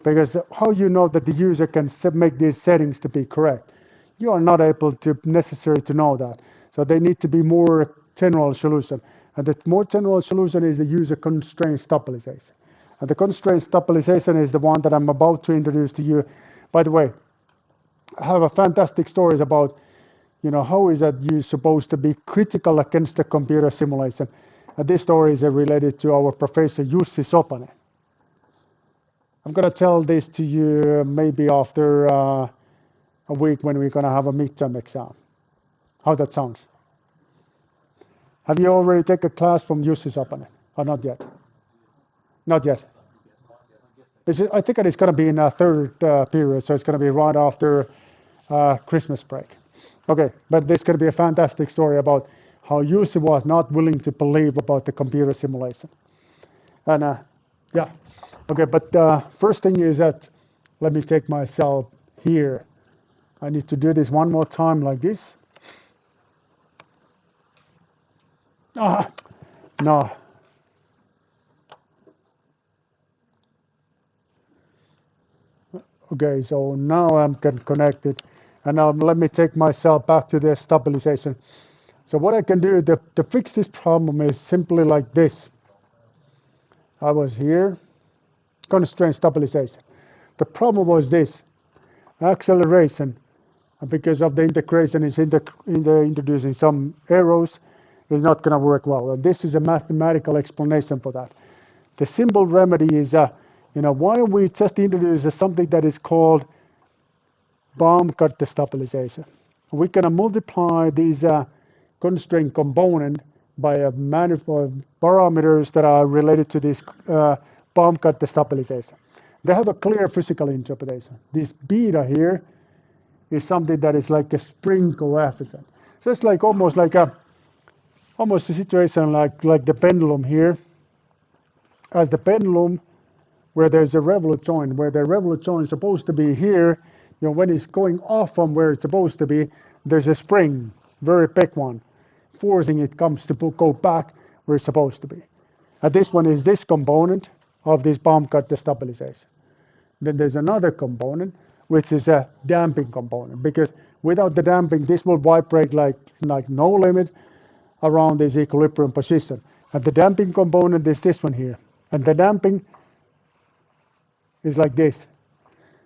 Because how you know that the user can make these settings to be correct? You are not able to necessarily to know that. So they need to be more general solution. And the more general solution is the user constraint stabilization. And the constraint stabilization is the one that I'm about to introduce to you. By the way, I have a fantastic stories about, how is that you supposed to be critical against the computer simulation. And this story is related to our professor Jussi Sopanen. I'm going to tell this to you maybe after a week when we're going to have a midterm exam. How that sounds? Have you already taken a class from Jussi Sopanen? Or not yet? Not yet. I think it's going to be in a third period, so it's going to be right after Christmas break. Okay, but this is going to be a fantastic story about how Jussi was not willing to believe about the computer simulation. And yeah, okay, but first thing is that let me take myself here. I need to do this one more time like this. Ah, no. Okay, so now I'm connected. And now let me take myself back to the stabilization. So what I can do to fix this problem is simply like this. I was here, constraint stabilization. The problem was this, acceleration, because of the integration is introducing some arrows, is not going to work well. And this is a mathematical explanation for that. The simple remedy is, why don't we just introduce something that is called bomb cut stabilization. We're going to multiply these constraint component by a manifold parameters that are related to this bomb cut stabilization. They have a clear physical interpretation. This beta here is something that is like a spring coefficient. So it's like almost a situation like the pendulum here. As the pendulum, where there's a revolute joint, where the revolute joint is supposed to be here, when it's going off from where it's supposed to be, there's a spring, very big one, forcing it comes to go back where it's supposed to be. And this one is this component of this bomb cut stabilization. Then there's another component, which is a damping component, because without the damping, this will vibrate like no limit around this equilibrium position. And the damping component is this one here. And the damping is like this.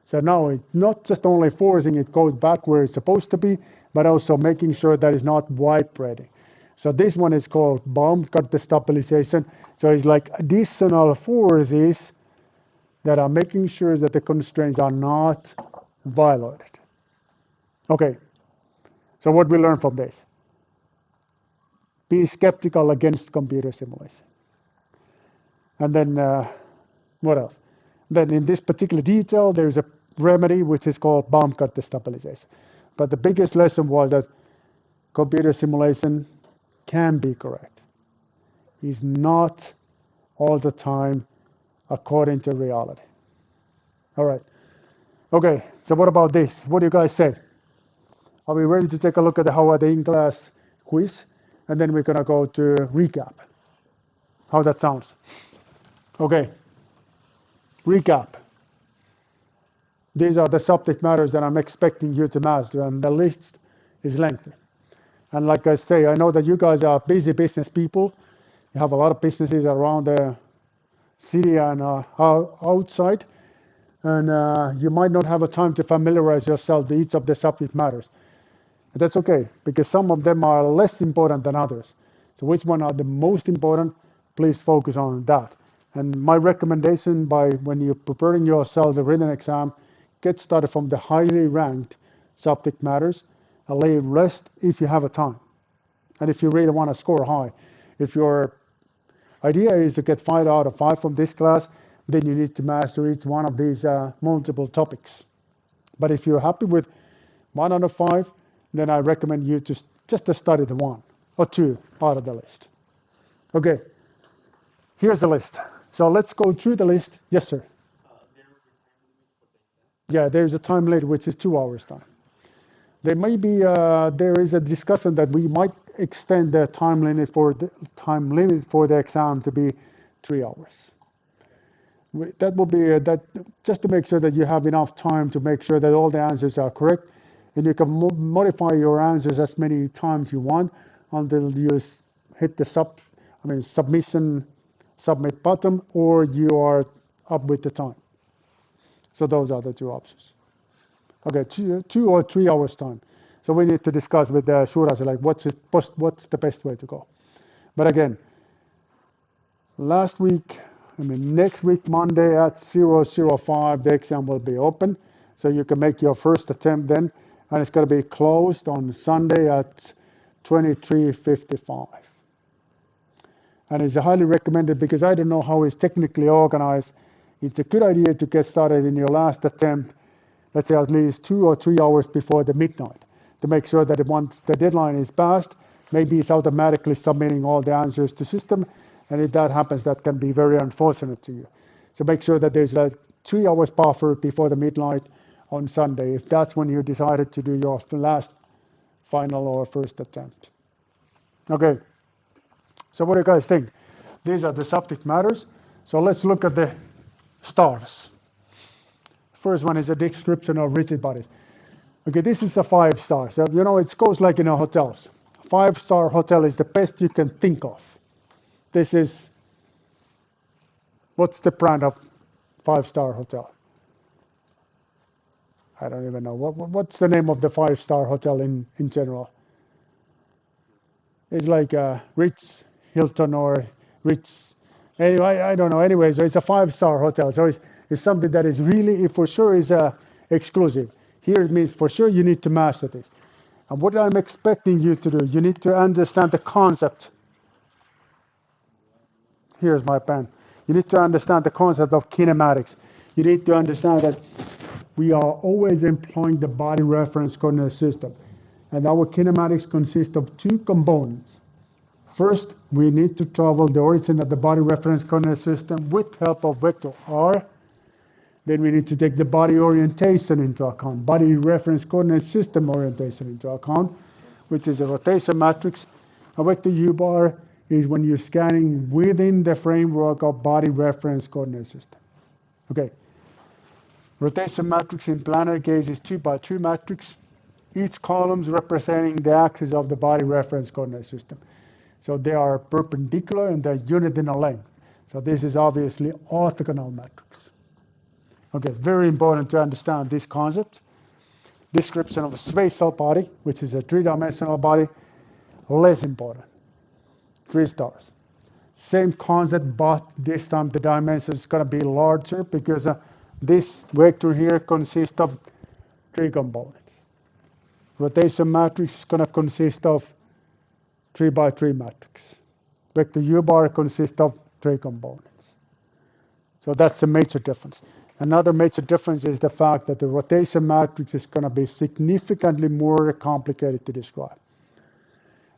So now it's not just only forcing it goes back where it's supposed to be, but also making sure that it's not vibrating. So this one is called bomb cut stabilization. So it's like additional forces that are making sure that the constraints are not violated. Okay, so what we learn from this? Be skeptical against computer simulation. And then what else? Then in this particular detail, there's a remedy which is called bomb cut stabilization. But the biggest lesson was that computer simulation can be correct. It's not all the time according to reality. All right. Okay, so what about this? What do you guys say? Are we ready to take a look at how are the in-class quiz? And then we're going to go to recap. How that sounds? Okay. Recap. These are the subject matters that I'm expecting you to master, and the list is lengthy. And like I say, I know that you guys are busy business people. You have a lot of businesses around the city and outside, and you might not have a time to familiarize yourself with each of the subject matters. But that's okay, because some of them are less important than others. So which one are the most important? Please focus on that. And my recommendation when you're preparing yourself the written exam, get started from the highly ranked subject matters and leave rest if you have a time. And if you really want to score high. If your idea is to get 5 out of 5 from this class, then you need to master each one of these multiple topics. But if you're happy with 1 out of 5, then I recommend you to just to study the 1 or 2 out of the list. Okay, here's the list. So let's go through the list. Yes, sir. Yeah, there's a time limit which is 2 hours time. There is a discussion that we might extend the time limit for the exam to be 3 hours. That will be that just to make sure that you have enough time to make sure that all the answers are correct, and you can modify your answers as many times you want until you hit the I mean, submit button, or you are up with the time. So those are the two options. Okay, 2 or 3 hours time. So we need to discuss with the Shurasi, like what's the best way to go. But again, next week, Monday at 0:05, the exam will be open. So you can make your first attempt then. And it's going to be closed on Sunday at 23:55. And it's highly recommended because I don't know how it's technically organized. It's a good idea to get started in your last attempt, let's say at least 2 or 3 hours before the midnight, to make sure that once the deadline is passed, maybe it's automatically submitting all the answers to system. And if that happens, that can be very unfortunate to you. So make sure that there's a 3 hours buffer before the midnight on Sunday, if that's when you decided to do your last, final, or first attempt. Okay, so what do you guys think? These are the subject matters. So let's look at the stars. First one is a description of rigid bodies. Okay, this is a 5-star. So, it goes like in a hotels. 5-star hotel is the best you can think of. This is, what's the brand of 5-star hotel? I don't even know. What's the name of the 5-star hotel in general? It's like Ritz, Hilton, or Ritz. Anyway, I don't know. Anyway, so it's a 5-star hotel. So it's something that is really, for sure, is exclusive. Here it means for sure you need to master this. And what I'm expecting you to do, you need to understand the concept. Here's my pen. You need to understand the concept of kinematics. You need to understand that we are always employing the body reference coordinate system. And our kinematics consist of two components. First, we need to travel the origin of the body reference coordinate system with help of vector r. Then we need to take the body orientation into account, body reference coordinate system orientation into account, which is a rotation matrix. A vector u bar is when you're scanning within the framework of body reference coordinate system. Okay. Rotation matrix in planar case is 2x2 matrix. Each column is representing the axis of the body reference coordinate system. So they are perpendicular and they're unit in a length. So this is obviously orthogonal matrix. Okay, very important to understand this concept. Description of a spatial body, which is a three-dimensional body, less important. 3 stars. Same concept, but this time the dimension is going to be larger because this vector here consists of 3 components. Rotation matrix is going to consist of 3x3 matrix. Vector u bar consists of 3 components. So that's a major difference. Another major difference is the fact that the rotation matrix is going to be significantly more complicated to describe.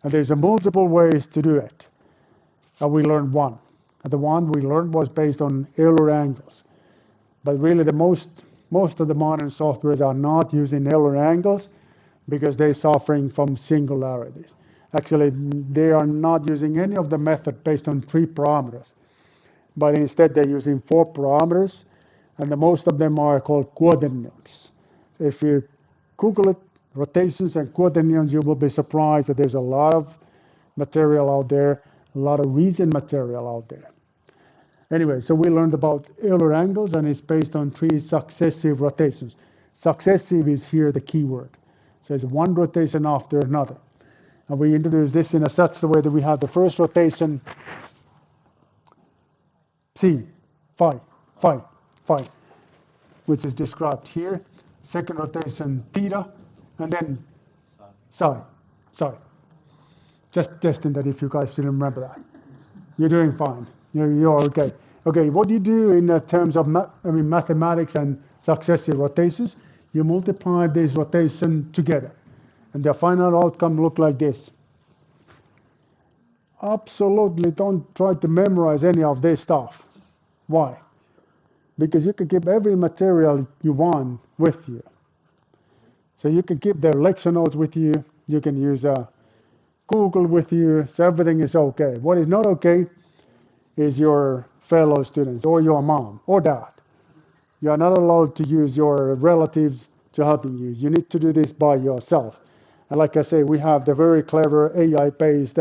And there's multiple ways to do it. And we learned one. And the one we learned was based on Euler angles. But really most of the modern softwares are not using Euler angles because they're suffering from singularities. Actually, they are not using any of the method based on 3 parameters. But instead they're using 4 parameters, and most of them are called quaternions. So if you Google it, rotations and quaternions, you will be surprised that there's a lot of material out there, a lot of recent material out there. Anyway, so we learned about Euler angles, and it's based on 3 successive rotations. Successive is here the key word. So it's one rotation after another. And we introduce this in such a way that we have the first rotation, psi, phi, phi, phi, which is described here. Second rotation, theta, and then psi, psi. Just testing that if you guys didn't remember that. You're doing fine. You're okay. Okay, what do you do in terms of mathematics and successive rotations? You multiply these rotations together, and the final outcome look like this. Absolutely don't try to memorize any of this stuff. Why? Because you can keep every material you want with you. So you can keep the lecture notes with you. You can use Google with you. So everything is okay. What is not okay is your fellow students or your mom or dad. You are not allowed to use your relatives to helping you. You need to do this by yourself. And like I say, we have the very clever AI-based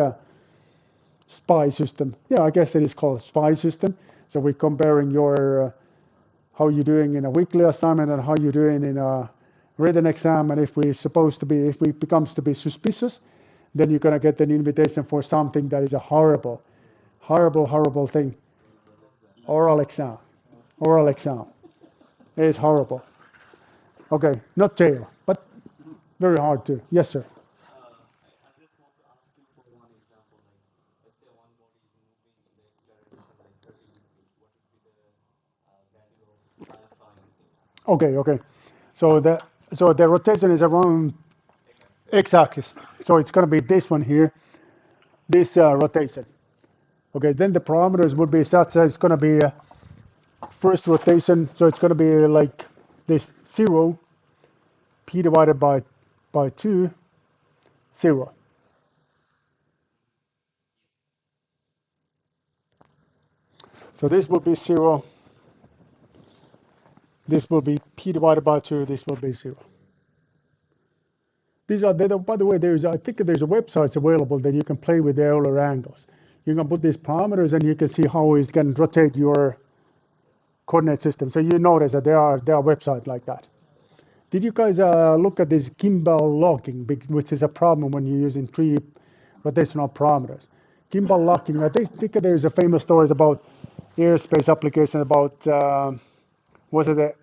SPY system. Yeah, I guess it is called SPY system. So we're comparing your how you're doing in a weekly assignment and how you're doing in a written exam. And if we becomes to be suspicious, then you're gonna get an invitation for something that is a horrible, horrible, horrible thing. Oral exam. Oral exam. It is horrible. Okay, not jail, but very hard to. Yes, sir. Okay, okay. So the rotation is around x-axis. So it's going to be this one here, this rotation. Okay, then the parameters would be such that it's going to be first rotation. So it's going to be like this 0, p divided by 2, 0. So this will be 0. This will be p divided by 2. This will be 0. These are, by the way, I think there's a website available that you can play with the Euler angles. You can put these parameters and you can see how it can rotate your coordinate system. So you notice that there are websites like that. Did you guys look at this gimbal locking, which is a problem when you're using 3 rotational parameters? Gimbal locking, I think there's a famous stories about aerospace application about, was it the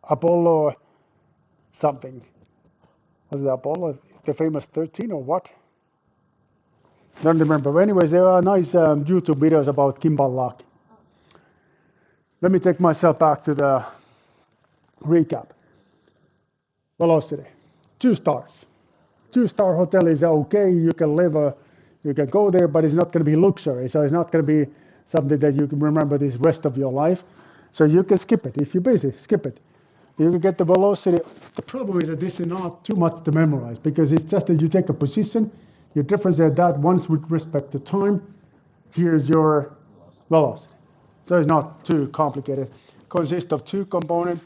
Apollo something? Was it Apollo, the famous 13 or what? Don't remember. But anyways, there are nice YouTube videos about gimbal locking. Let me take myself back to the recap. Velocity, 2 stars. 2-star hotel is okay. You can you can go there, but it's not going to be luxury. So it's not going to be something that you can remember the rest of your life. So you can skip it. If you're busy, skip it. You can get the velocity. The problem is that this is not too much to memorize because it's just that you take a position, you differentiate that once with respect to time. Here's your velocity. So it's not too complicated. Consists of 2 components,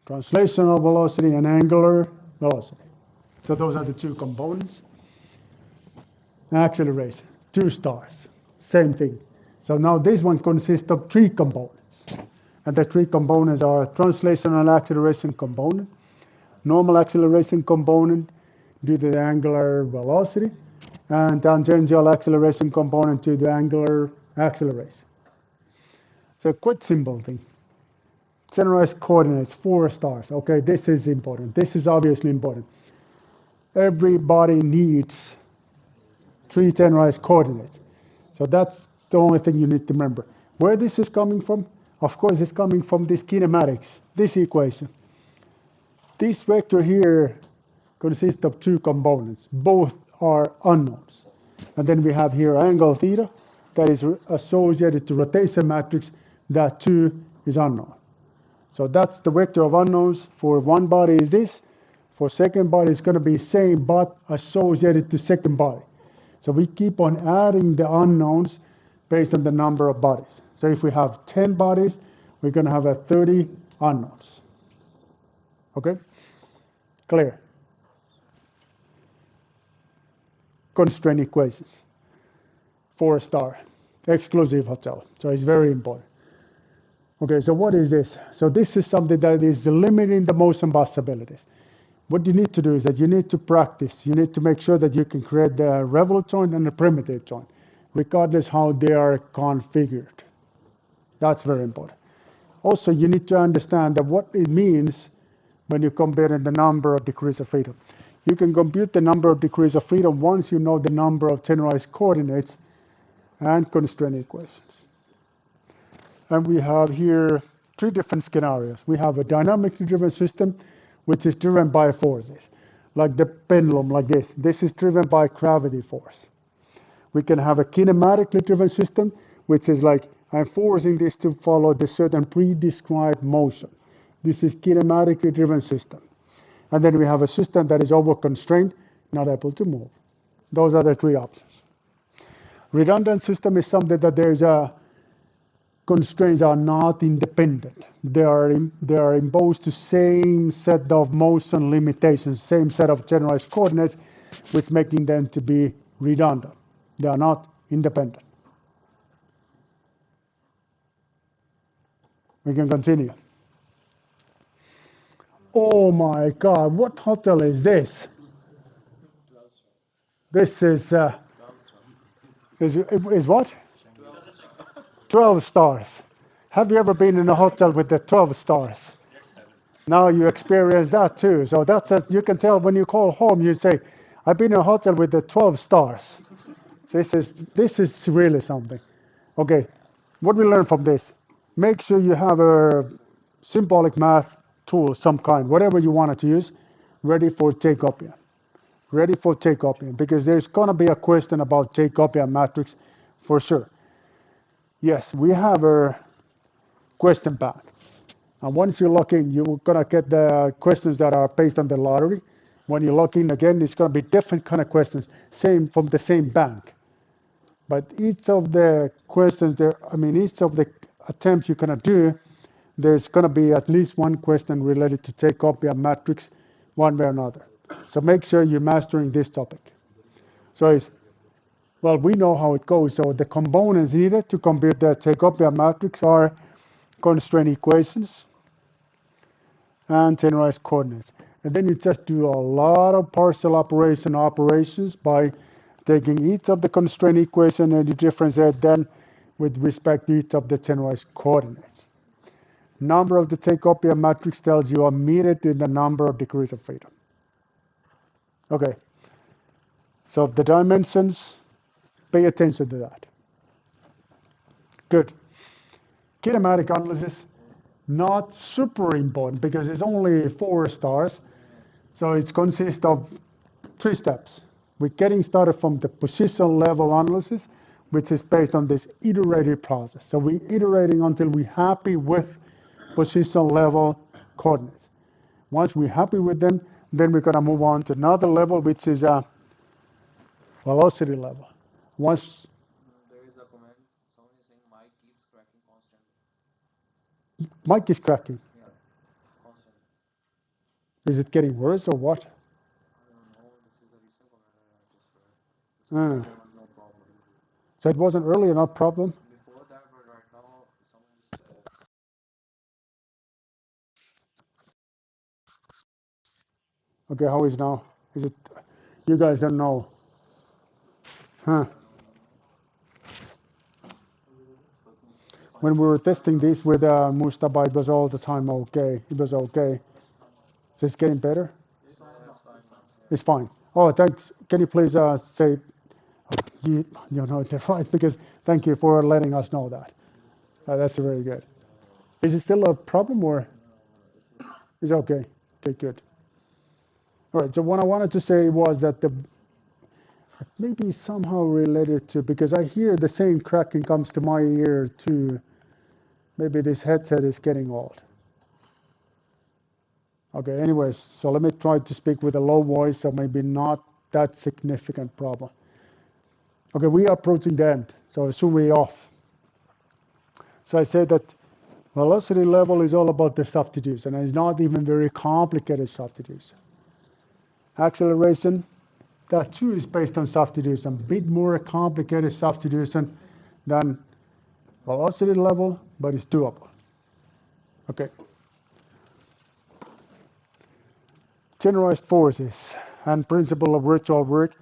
translational velocity and angular velocity. So those are the 2 components. Acceleration, 2 stars, same thing. So now this one consists of 3 components. And the 3 components are translational acceleration component, normal acceleration component due to the angular velocity, and tangential acceleration component to the angular acceleration. So quite simple thing. Generalized coordinates, 4 stars. Okay, this is important. This is obviously important. Everybody needs 3 generalized coordinates. So that's the only thing you need to remember. Where this is coming from? Of course, it's coming from this kinematics, this equation. This vector here consists of 2 components. Both are unknowns. And then we have here angle theta that is associated to rotation matrix. That too is unknown. So that's the vector of unknowns. For one body is this. For second body, it's going to be same but associated to second body. So we keep on adding the unknowns based on the number of bodies. So if we have 10 bodies, we're going to have 30 unknowns. Okay? Clear? Constraint equations. 4-star, exclusive hotel. So it's very important. Okay, so what is this? So this is something that is limiting the motion possibilities. What you need to do is that you need to practice. You need to make sure that you can create the revolute joint and the primitive joint, regardless how they are configured. That's very important. Also, you need to understand that what it means when you compare the number of degrees of freedom. You can compute the number of degrees of freedom once you know the number of generalized coordinates and constraint equations. And we have here 3 different scenarios. We have a dynamically driven system, which is driven by forces, like the pendulum, like this. This is driven by gravity force. We can have a kinematically driven system, which is like I'm forcing this to follow the certain pre-described motion. This is kinematically driven system. And then we have a system that is over-constrained, not able to move. Those are the 3 options. Redundant system is something that there's a constraints are not independent. They are imposed to same set of motion limitations, same set of generalized coordinates, which making them to be redundant. They are not independent. We can continue. Oh my God, what hotel is this? This is what? 12 stars. Have you ever been in a hotel with the 12 stars? Now you experience that too. So that's you can tell when you call home, you say, I've been in a hotel with the 12 stars. This is really something. Okay, what we learn from this? Make sure you have a symbolic math tool, some kind, whatever you wanted to use, ready for takeoff here. Ready for takeoff here, because there's gonna be a question about takeoff here matrix for sure. Yes, we have a question bank. And once you log in, you're gonna get the questions that are based on the lottery. When you log in again, it's gonna be different kind of questions, same from the same bank. But each of the questions there, I mean, each of the attempts you're gonna do, there's gonna be at least one question related to take copy a matrix one way or another. So make sure you're mastering this topic. So it's, well, we know how it goes. So the components needed to compute the take copy a matrix are constraint equations and generalized coordinates. And then you just do a lot of partial operations by taking each of the constraint equation and you differentiate them with respect to each of the generalized coordinates. Number of the take-up matrix tells you immediately the number of degrees of freedom. Okay, so the dimensions, pay attention to that. Good. Kinematic analysis, not super important because it's only 4 stars. So it consists of 3 steps. We're getting started from the position level analysis, which is based on this iterative process. So we're iterating until we're happy with position level coordinates. Once we're happy with them, then we're going to move on to another level, which is a velocity level. Once There is a comment. Someone is saying Mike keeps cracking constantly. Mike is cracking, Yeah, constantly. is it getting worse or what? I don't know. This is the recent comment I just read. Uh, There was no problem. so it wasn't earlier not problem. Before that, but right now, someone just Okay, how is now? Is it? You guys don't know, huh? When we were testing this with Mustafa, it was all the time okay. It was okay. So it's getting better. it's fine now. It's fine. Oh, thanks. Can you please say you know it right? Because thank you for letting us know that. That's very good. Is it still a problem or is it okay? Okay, good. All right. So what I wanted to say was that the maybe somehow related to because I hear the same cracking comes to my ear too. Maybe this headset is getting old. Okay. Anyways, so let me try to speak with a low voice, so maybe not that significant problem. Okay, we are approaching the end, so soon we off. So I said that velocity level is all about the substitution, and it's not even very complicated substitution. Acceleration, that too is based on substitution, a bit more complicated substitution than velocity level, but it's doable. Okay. Generalized forces and principle of virtual work.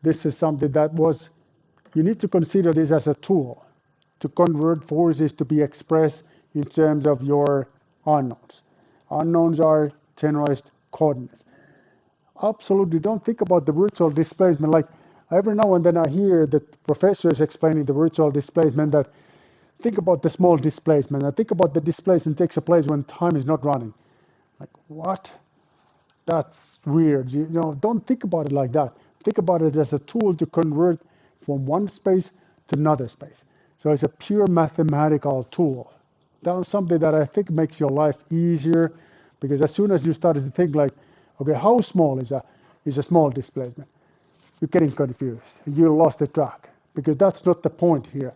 This is something that was, you need to consider this as a tool to convert forces to be expressed in terms of your unknowns. Unknowns are generalized coordinates. Absolutely don't think about the virtual displacement. Like every now and then I hear that professors explaining the virtual displacement that think about the small displacement and think about the displacement takes place when time is not running. Like what? That's weird. You know, don't think about it like that. Think about it as a tool to convert from one space to another space. So it's a pure mathematical tool. That's something that I think makes your life easier because as soon as you started to think like, okay, how small is a small displacement? You're getting confused. You lost the track because that's not the point here.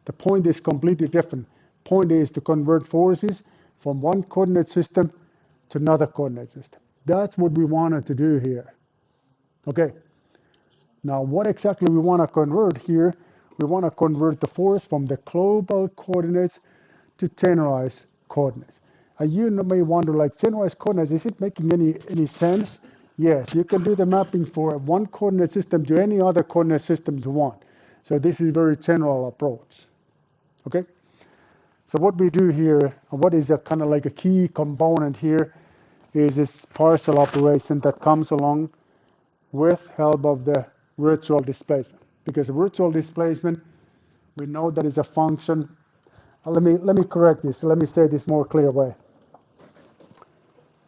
The point is completely different. Point is to convert forces from one coordinate system to another coordinate system. That's what we wanted to do here. Okay. Now, what exactly we want to convert here? We want to convert the force from the global coordinates to generalized coordinates. And you may wonder, like, generalized coordinates, is it making any sense? Yes, you can do the mapping for one coordinate system to any other coordinate system you want. So this is a very general approach. Okay? So what we do here, and what is a kind of like a key component here, is this partial operation that comes along with help of the virtual displacement. Because virtual displacement, we know that is a function. Let me correct this. Let me say this more clear way.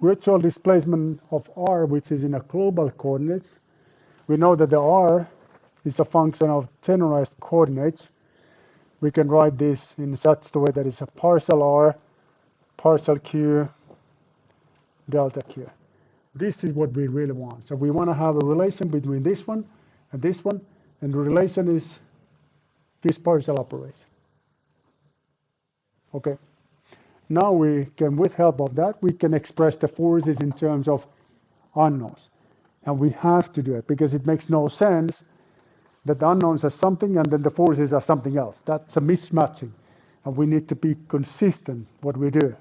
Virtual displacement of r, which is in a global coordinates, we know that the r is a function of generalized coordinates. We can write this in such a way that it's a partial r, partial q, delta q. This is what we really want. So we want to have a relation between this one, and the relation is this partial operation. Okay. Now we can, with help of that, we can express the forces in terms of unknowns. And we have to do it because it makes no sense that the unknowns are something and then the forces are something else. That's a mismatching. And we need to be consistent what we do.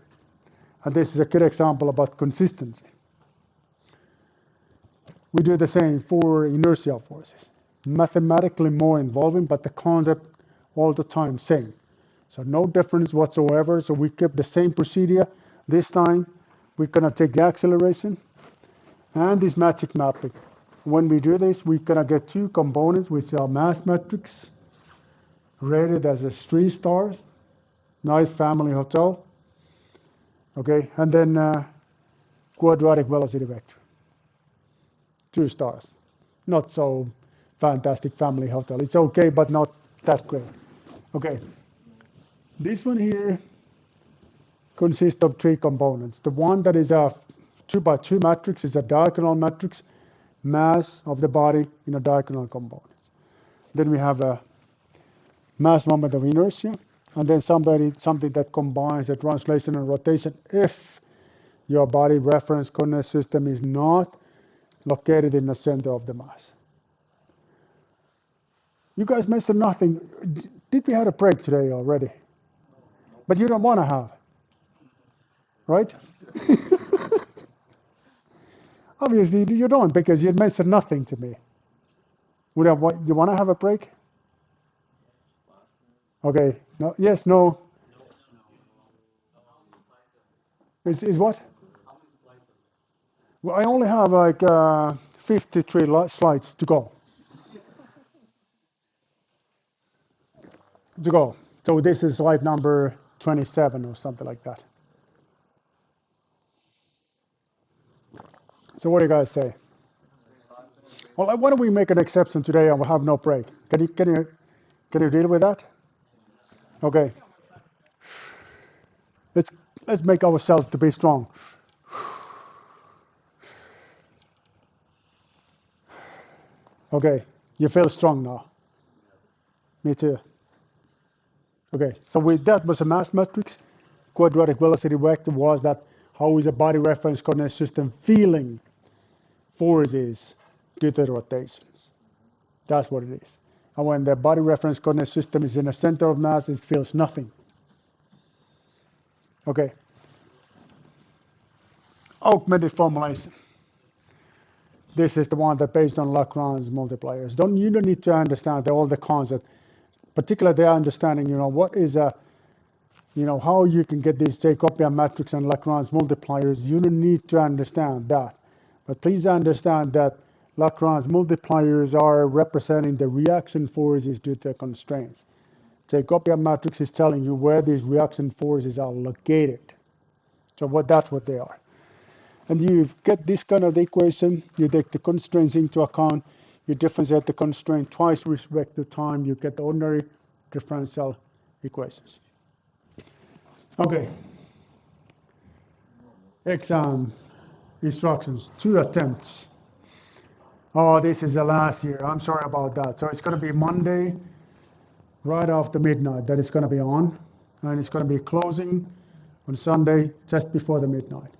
And this is a good example about consistency. We do the same for inertial forces. Mathematically more involving, but the concept all the time same. So no difference whatsoever. So we keep the same procedure. This time we're going to take the acceleration and this magic mapping. When we do this, we're going to get two components, which are mass matrix, rated as a 3 stars, nice family hotel. Okay, and then quadratic velocity vector, 2 stars. Not so fantastic family hotel. It's okay, but not that great. Okay, this one here consists of 3 components. The one that is a 2x2 matrix is a diagonal matrix, mass of the body in a diagonal components. Then we have a mass moment of inertia, and then something that combines the translation and rotation if your body reference coordinate system is not located in the center of the mass. You guys mentioned nothing. Did we have a break today already? But you don't want to have, right? Obviously you don't, because you mentioned nothing to me. You want to have a break? Okay. No. Yes. No. Is what? Well, I only have like 53 slides to go. So this is slide number 27 or something like that. So what do you guys say? Well, why don't we make an exception today and we'll have no break? Can you deal with that? Okay. Let's make ourselves to be strong. Okay, you feel strong now. Me too. Okay, so that was a mass matrix. Quadratic velocity vector was that how is a body reference coordinate system feeling forces due to the rotations. That's what it is. And when the body reference coordinate system is in the center of mass, it feels nothing. Okay. Augmented formulation. This is the one that based on Lagrange multipliers. You don't need to understand all the concepts, particularly the understanding, what is how you can get these Jacobian matrix and Lagrange multipliers. You don't need to understand that. But please understand that Lagrange multipliers are representing the reaction forces due to constraints. Jacobian matrix is telling you where these reaction forces are located. So that's what they are. And you get this kind of equation, you take the constraints into account, you differentiate the constraint twice with respect to time, you get the ordinary differential equations. Okay. Exam instructions, 2 attempts. Oh, this is the last year. I'm sorry about that. So it's going to be Monday, right after midnight, that it's going to be on. And it's going to be closing on Sunday, just before the midnight.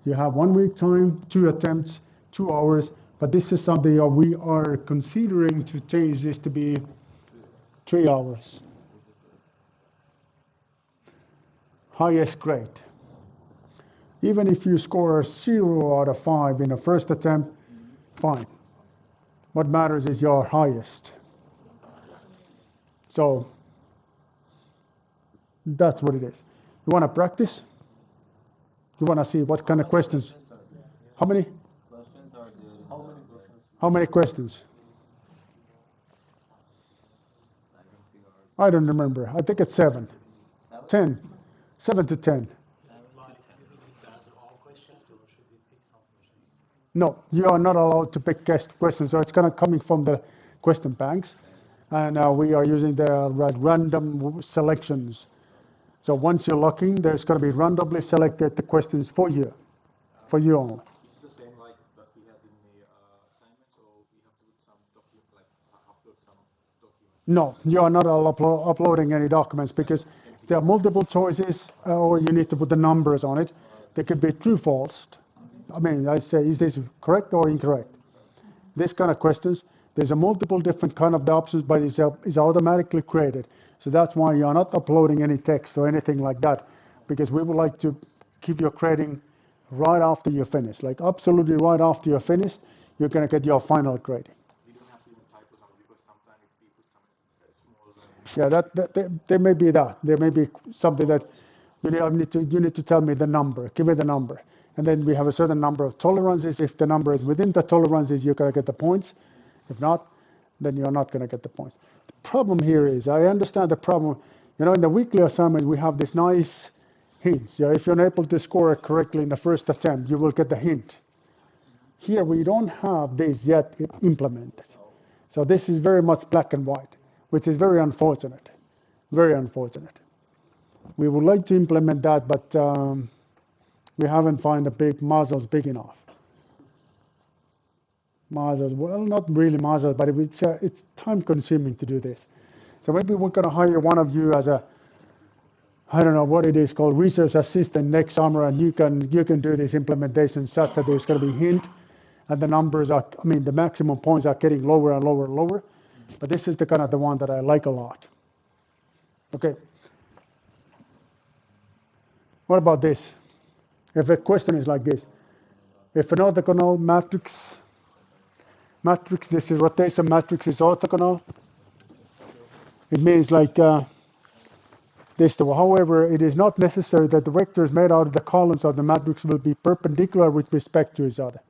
You have 1 week time, 2 attempts, 2 hours. But this is something we are considering to change this to be 3 hours. highest grade. Even if you score 0 out of 5 in the first attempt, fine. What matters is your highest. So that's what it is. You want to practice? You want to see what kind of questions? How many? How many questions? I don't remember. I think it's 7. 10. 7 to 10. No, you are not allowed to pick guest questions. So it's kind of coming from the question banks. And we are using the random selections. So once you're looking, there's going to be randomly selected the questions for you only. Is it the same like that we had in the assignment, or we have to put some document, like upload some documents? No, you are not uploading any documents because there are multiple choices, or you need to put the numbers on it. They could be true, false. I mean, I say, is this correct or incorrect? This kind of questions. There's a multiple different kind of the options, but it's automatically created. So that's why you're not uploading any text or anything like that, because we would like to give your grading right after you finish. Like absolutely right after you're finished, you're going to get your final grading. We don't have to even type or something, because sometimes if we put some small. Yeah, there may be that. There may be something that you need to tell me the number. Give me the number. And then we have a certain number of tolerances. If the number is within the tolerances, you're going to get the points. If not, then you're not going to get the points. The problem here is, I understand the problem. In the weekly assignment, we have this nice hints. Yeah, if you're able to score it correctly in the first attempt, you will get the hint. Here, we don't have this yet implemented. So this is very much black and white, which is very unfortunate. Very unfortunate. We would like to implement that, but we haven't found the big modules big enough. Modules, well, not really modules, but it's time consuming to do this. So maybe we're going to hire one of you as I don't know what it is called, research assistant next summer, and you can do this implementation such that there's going to be hint, and the numbers are, the maximum points are getting lower and lower and lower. But this is the kind of the one that I like a lot. Okay. What about this? If a question is like this, if an orthogonal matrix, this is rotation matrix is orthogonal, it means like this. However, it is not necessary that the vectors made out of the columns of the matrix will be perpendicular with respect to each other.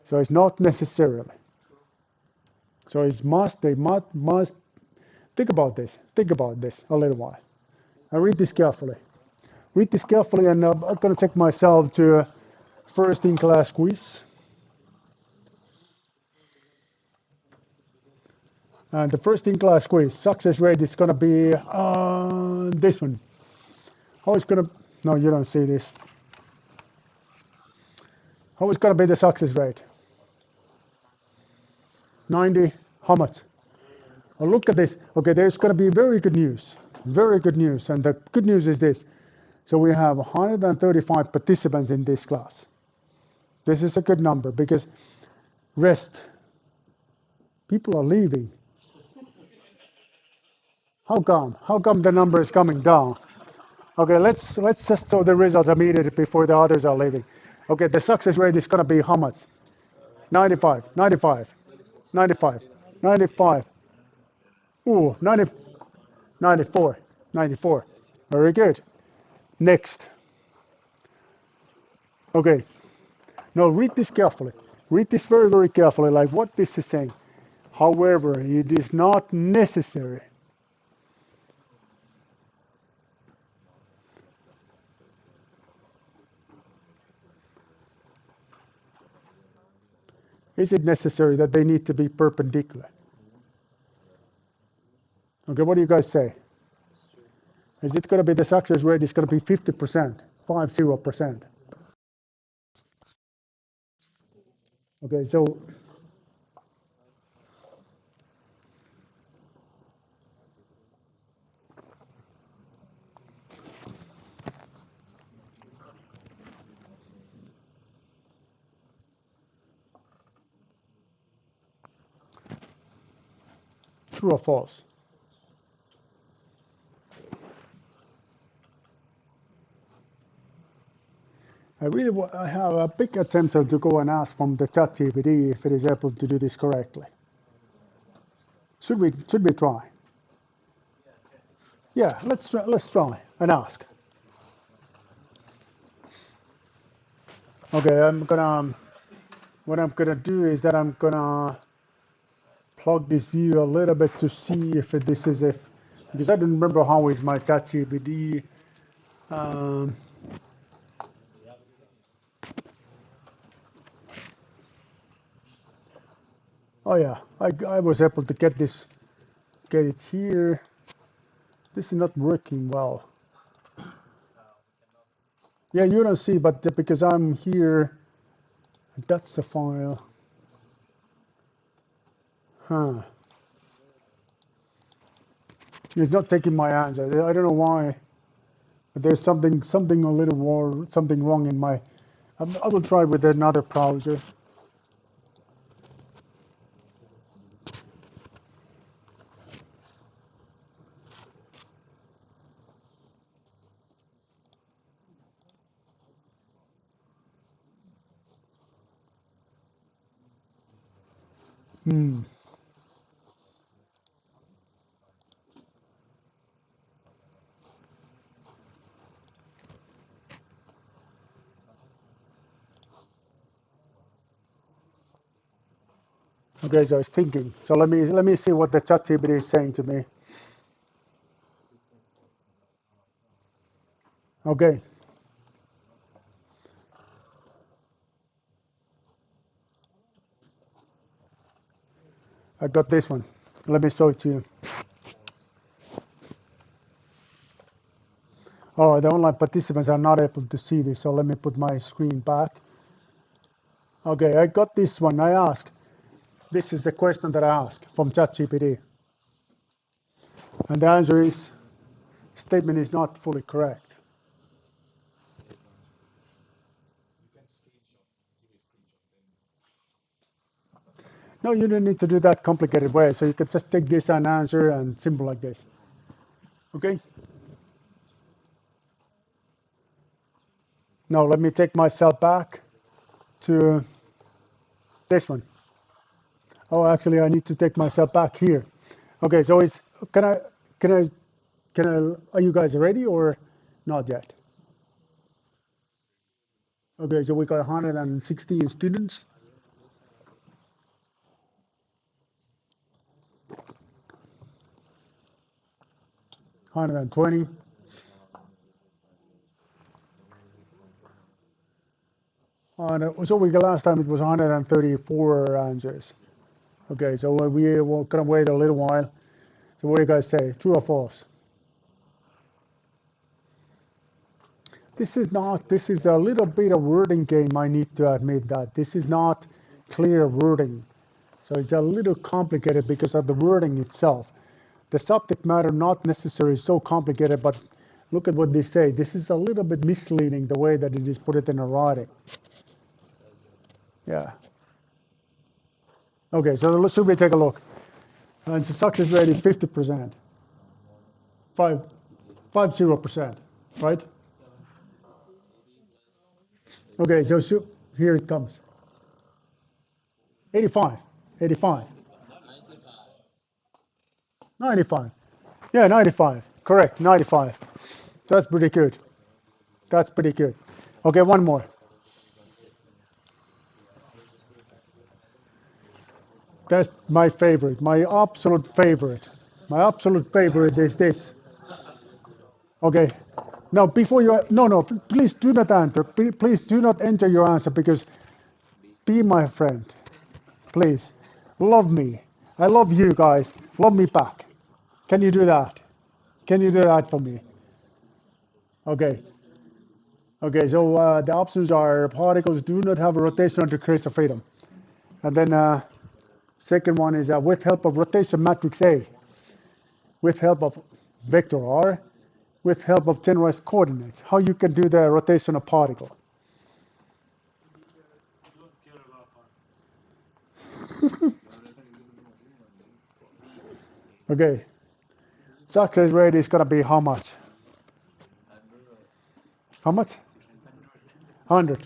So it's not necessarily. So they must think about this a little while. I read this carefully. And I'm going to take myself to a first in class quiz. And the first in class quiz success rate is going to be this one. How is going to, no, you don't see this. How is going to be the success rate? 90, how much? Oh, look at this. Okay, there's going to be very good news. Very good news. And the good news is this. So we have 135 participants in this class. This is a good number because rest. People are leaving. How come? How come the number is coming down? Okay, let's just show the results immediately before the others are leaving. Okay, the success rate is going to be how much? 95, 95, 95, 95. Ooh, 90, 94, 94. Very good. Next. Okay. Now read this carefully. Read this very, very carefully, like what this is saying. However, it is not necessary. Is it necessary that they need to be perpendicular? Okay, what do you guys say? Is it going to be the success rate is going to be 50%, 50%? Okay, so true or false? I have a big attempt to go and ask from the ChatGPT if it is able to do this correctly. Should we try? Yeah, let's try and ask. Okay, what I'm gonna do is that I'm gonna plug this view a little bit to see if this is if because I don't remember how is my ChatGPT. Um, oh yeah, I was able to get it here. This is not working well. Yeah, you don't see, but because I'm here, that's the file. Huh. It's not taking my answer. I don't know why. But there's something a little more something wrong in my. I will try with another browser. Hmm. Okay, so it's thinking. So let me see what the ChatGPT is saying to me. Okay, I got this one. Let me show it to you. Oh, the online participants are not able to see this, so let me put my screen back. Okay, I got this one. I asked. This is the question that I asked from ChatGPT, and the answer is statement is not fully correct. No, you don't need to do that complicated way. So you can just take this and answer and simple like this. Okay. Now let me take myself back to this one. Oh, actually, I need to take myself back here. Okay, so it's can I can I can I? Are you guys ready or not yet? Okay, so we got 116 students. 120. So we got last time it was 134 answers. Okay, so we will gonna wait a little while. So what do you guys say? True or false? This is not. This is a little bit of wording game. I need to admit that this is not clear wording. So it's a little complicated because of the wording itself. The subject matter not necessarily so complicated, but look at what they say. This is a little bit misleading the way that it is put it in a writing. Yeah. Okay, so should we take a look? And the success rate is 50%, 50%, right? Okay, so here it comes. 85, 85, 95. Yeah, 95. Correct, 95. That's pretty good. That's pretty good. Okay, one more. That's my favorite, my absolute favorite. My absolute favorite is this. Okay. Now, before you, no, no, please do not answer. Please do not enter your answer because be my friend. Please. Love me. I love you guys. Love me back. Can you do that? Can you do that for me? Okay. Okay, so the options are particles do not have a rotational degrees of freedom. And then second one is with help of rotation matrix A, with help of vector R, with help of generalized coordinates, how you can do the rotation of particle. Okay, success rate is going to be how much? How much? 100.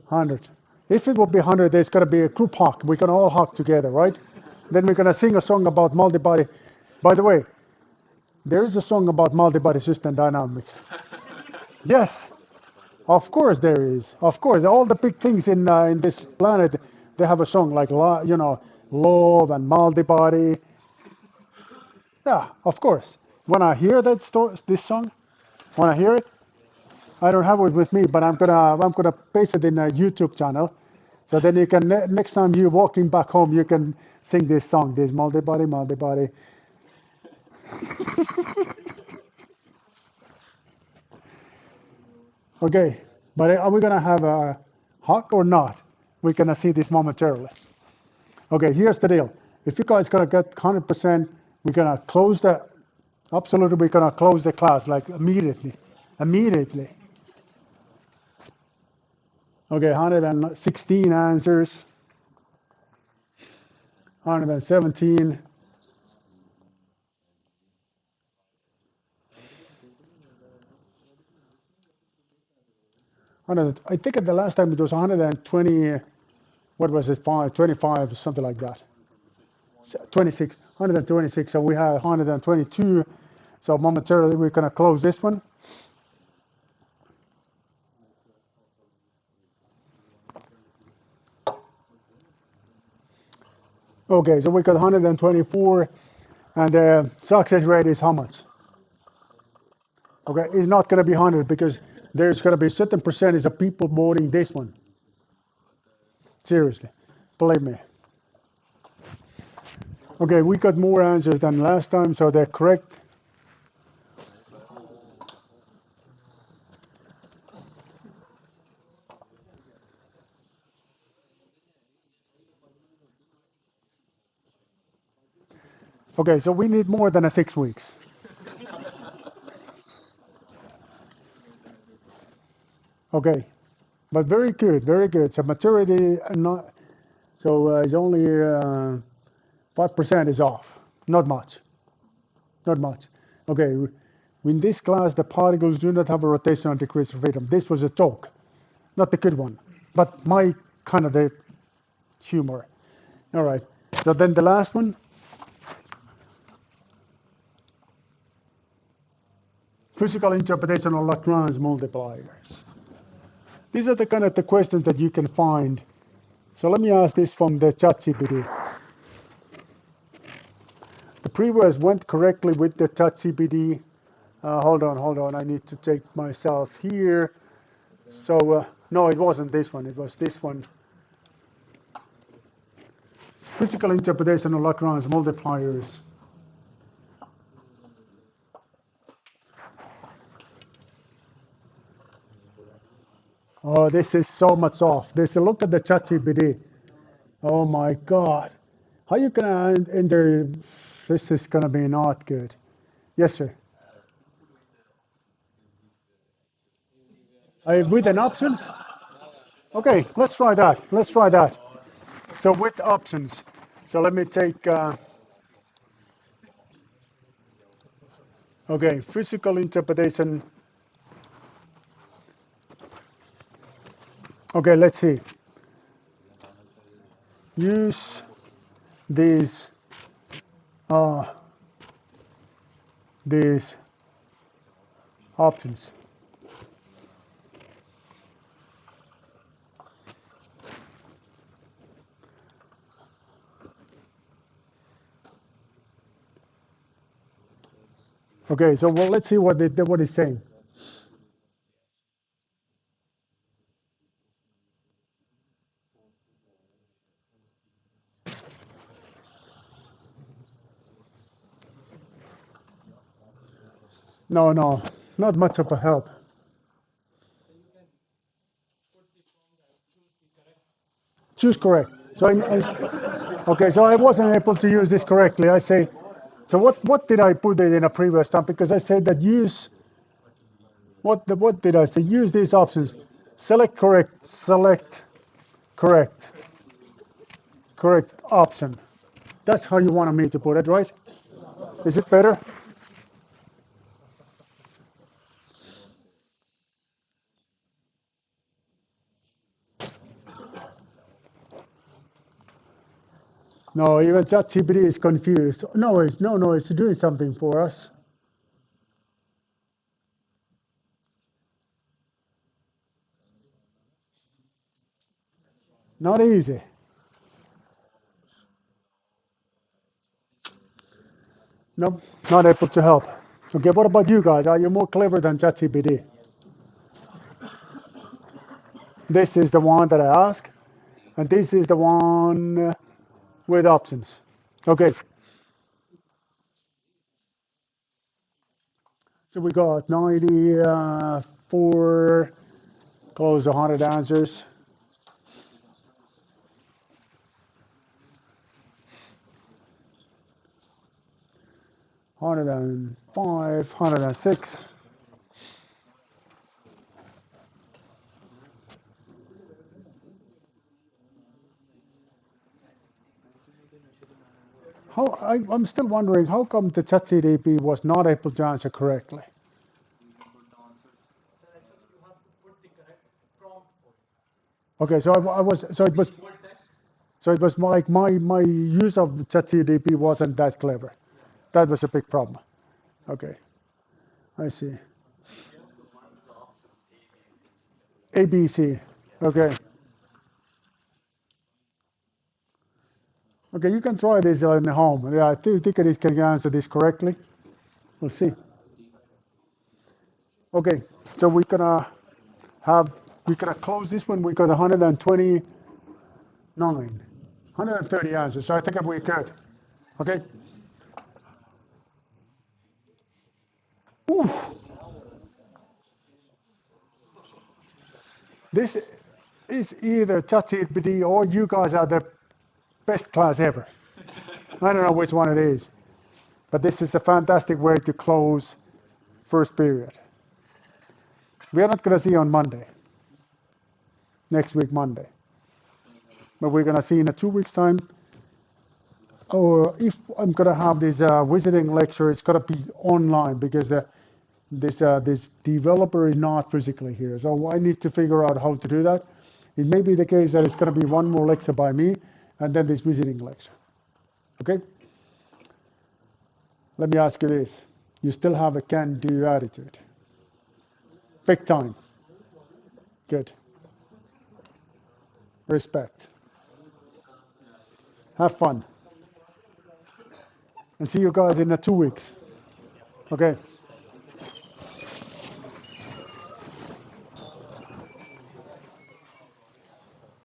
100. If it would be 100, there's going to be a group hug. We can all hug together, right? Then we're going to sing a song about multi-body. By the way, there is a song about multi-body system dynamics. Yes, of course there is. Of course, all the big things in this planet, they have a song like love and multi-body. Yeah, of course. When I hear this song, when I hear it, I don't have it with me, but I'm gonna paste it in a YouTube channel. So then you can next time you're walking back home, you can sing this song, this multi-body, multi-body. Okay, but are we gonna have a hug or not? We're gonna see this momentarily. Okay, here's the deal. If you guys gonna get 100%, we're gonna close the absolutely. We're gonna close the class like immediately, immediately. Okay, 116 answers, 117. I think at the last time it was 120. What was it? 25, something like that. 26, 126. So we have 122. So momentarily we're gonna close this one. Okay, so we got 124, and the success rate is how much? Okay, it's not gonna be 100 because there's gonna be a certain percentage of people voting this one. Seriously, believe me. Okay, we got more answers than last time, so they're correct. Okay, so we need more than a 6 weeks. Okay, but very good, very good. So maturity, not so it's only 5% is off. Not much, not much. Okay, in this class, the particles do not have a rotational degrees of freedom. This was a joke, not the good one, but my kind of the humor. All right. So then the last one, physical interpretation of Lagrange multipliers. These are the kind of the questions that you can find. So let me ask this from the ChatGPT. The previous went correctly with the ChatGPT. Hold on, hold on. I need to take myself here. So no, it wasn't this one. It was this one. Physical interpretation of Lagrange multipliers. Oh, this is so much off. This look at the ChatGPT. Oh my God. How you gonna enter? This is gonna be not good. Yes, sir. With an options? Okay, let's try that. Let's try that. So with options. So let me take. Okay, physical interpretation. Okay, let's see. Use these uh, these options. Okay, so well, let's see what it's saying. No, no, not much of a help. Choose correct. So okay, so I wasn't able to use this correctly. I say, so what did I put it in a previous time? Because I said that use what did I say? Use these options. Select correct, correct option. That's how you wanted me to put it, right? Is it better? No, even ChatGPT is confused. No, it's doing something for us. Not easy. Nope, not able to help. Okay, what about you guys? Are you more clever than ChatGPT? This is the one that I ask, and this is the one with options. Okay, so we got 94, close to 100 answers. 105, 106. I'm still wondering how come the ChatGPT was not able to answer correctly. Okay, so it was like my use of ChatGPT wasn't that clever. That was a big problem. Okay, I see. ABC. Okay, okay, you can try this in home. Yeah, I think it can answer this correctly. We'll see. Okay, so have we're gonna close this one. We got 129, 130 answers. So I think we're good. Okay. Oof. This is either ChatGPT or you guys are the best class ever. I don't know which one it is, but this is a fantastic way to close first period. We are not going to see on Monday, next week Monday, but we're going to see in a 2 weeks time. Or if I'm going to have this visiting lecture, it's going to be online because this developer is not physically here. So I need to figure out how to do that. It may be the case that it's going to be one more lecture by me and then this visiting lecture. Okay? Let me ask you this. You still have a can-do attitude. Big time. Good. Respect. Have fun. And see you guys in 2 weeks. Okay?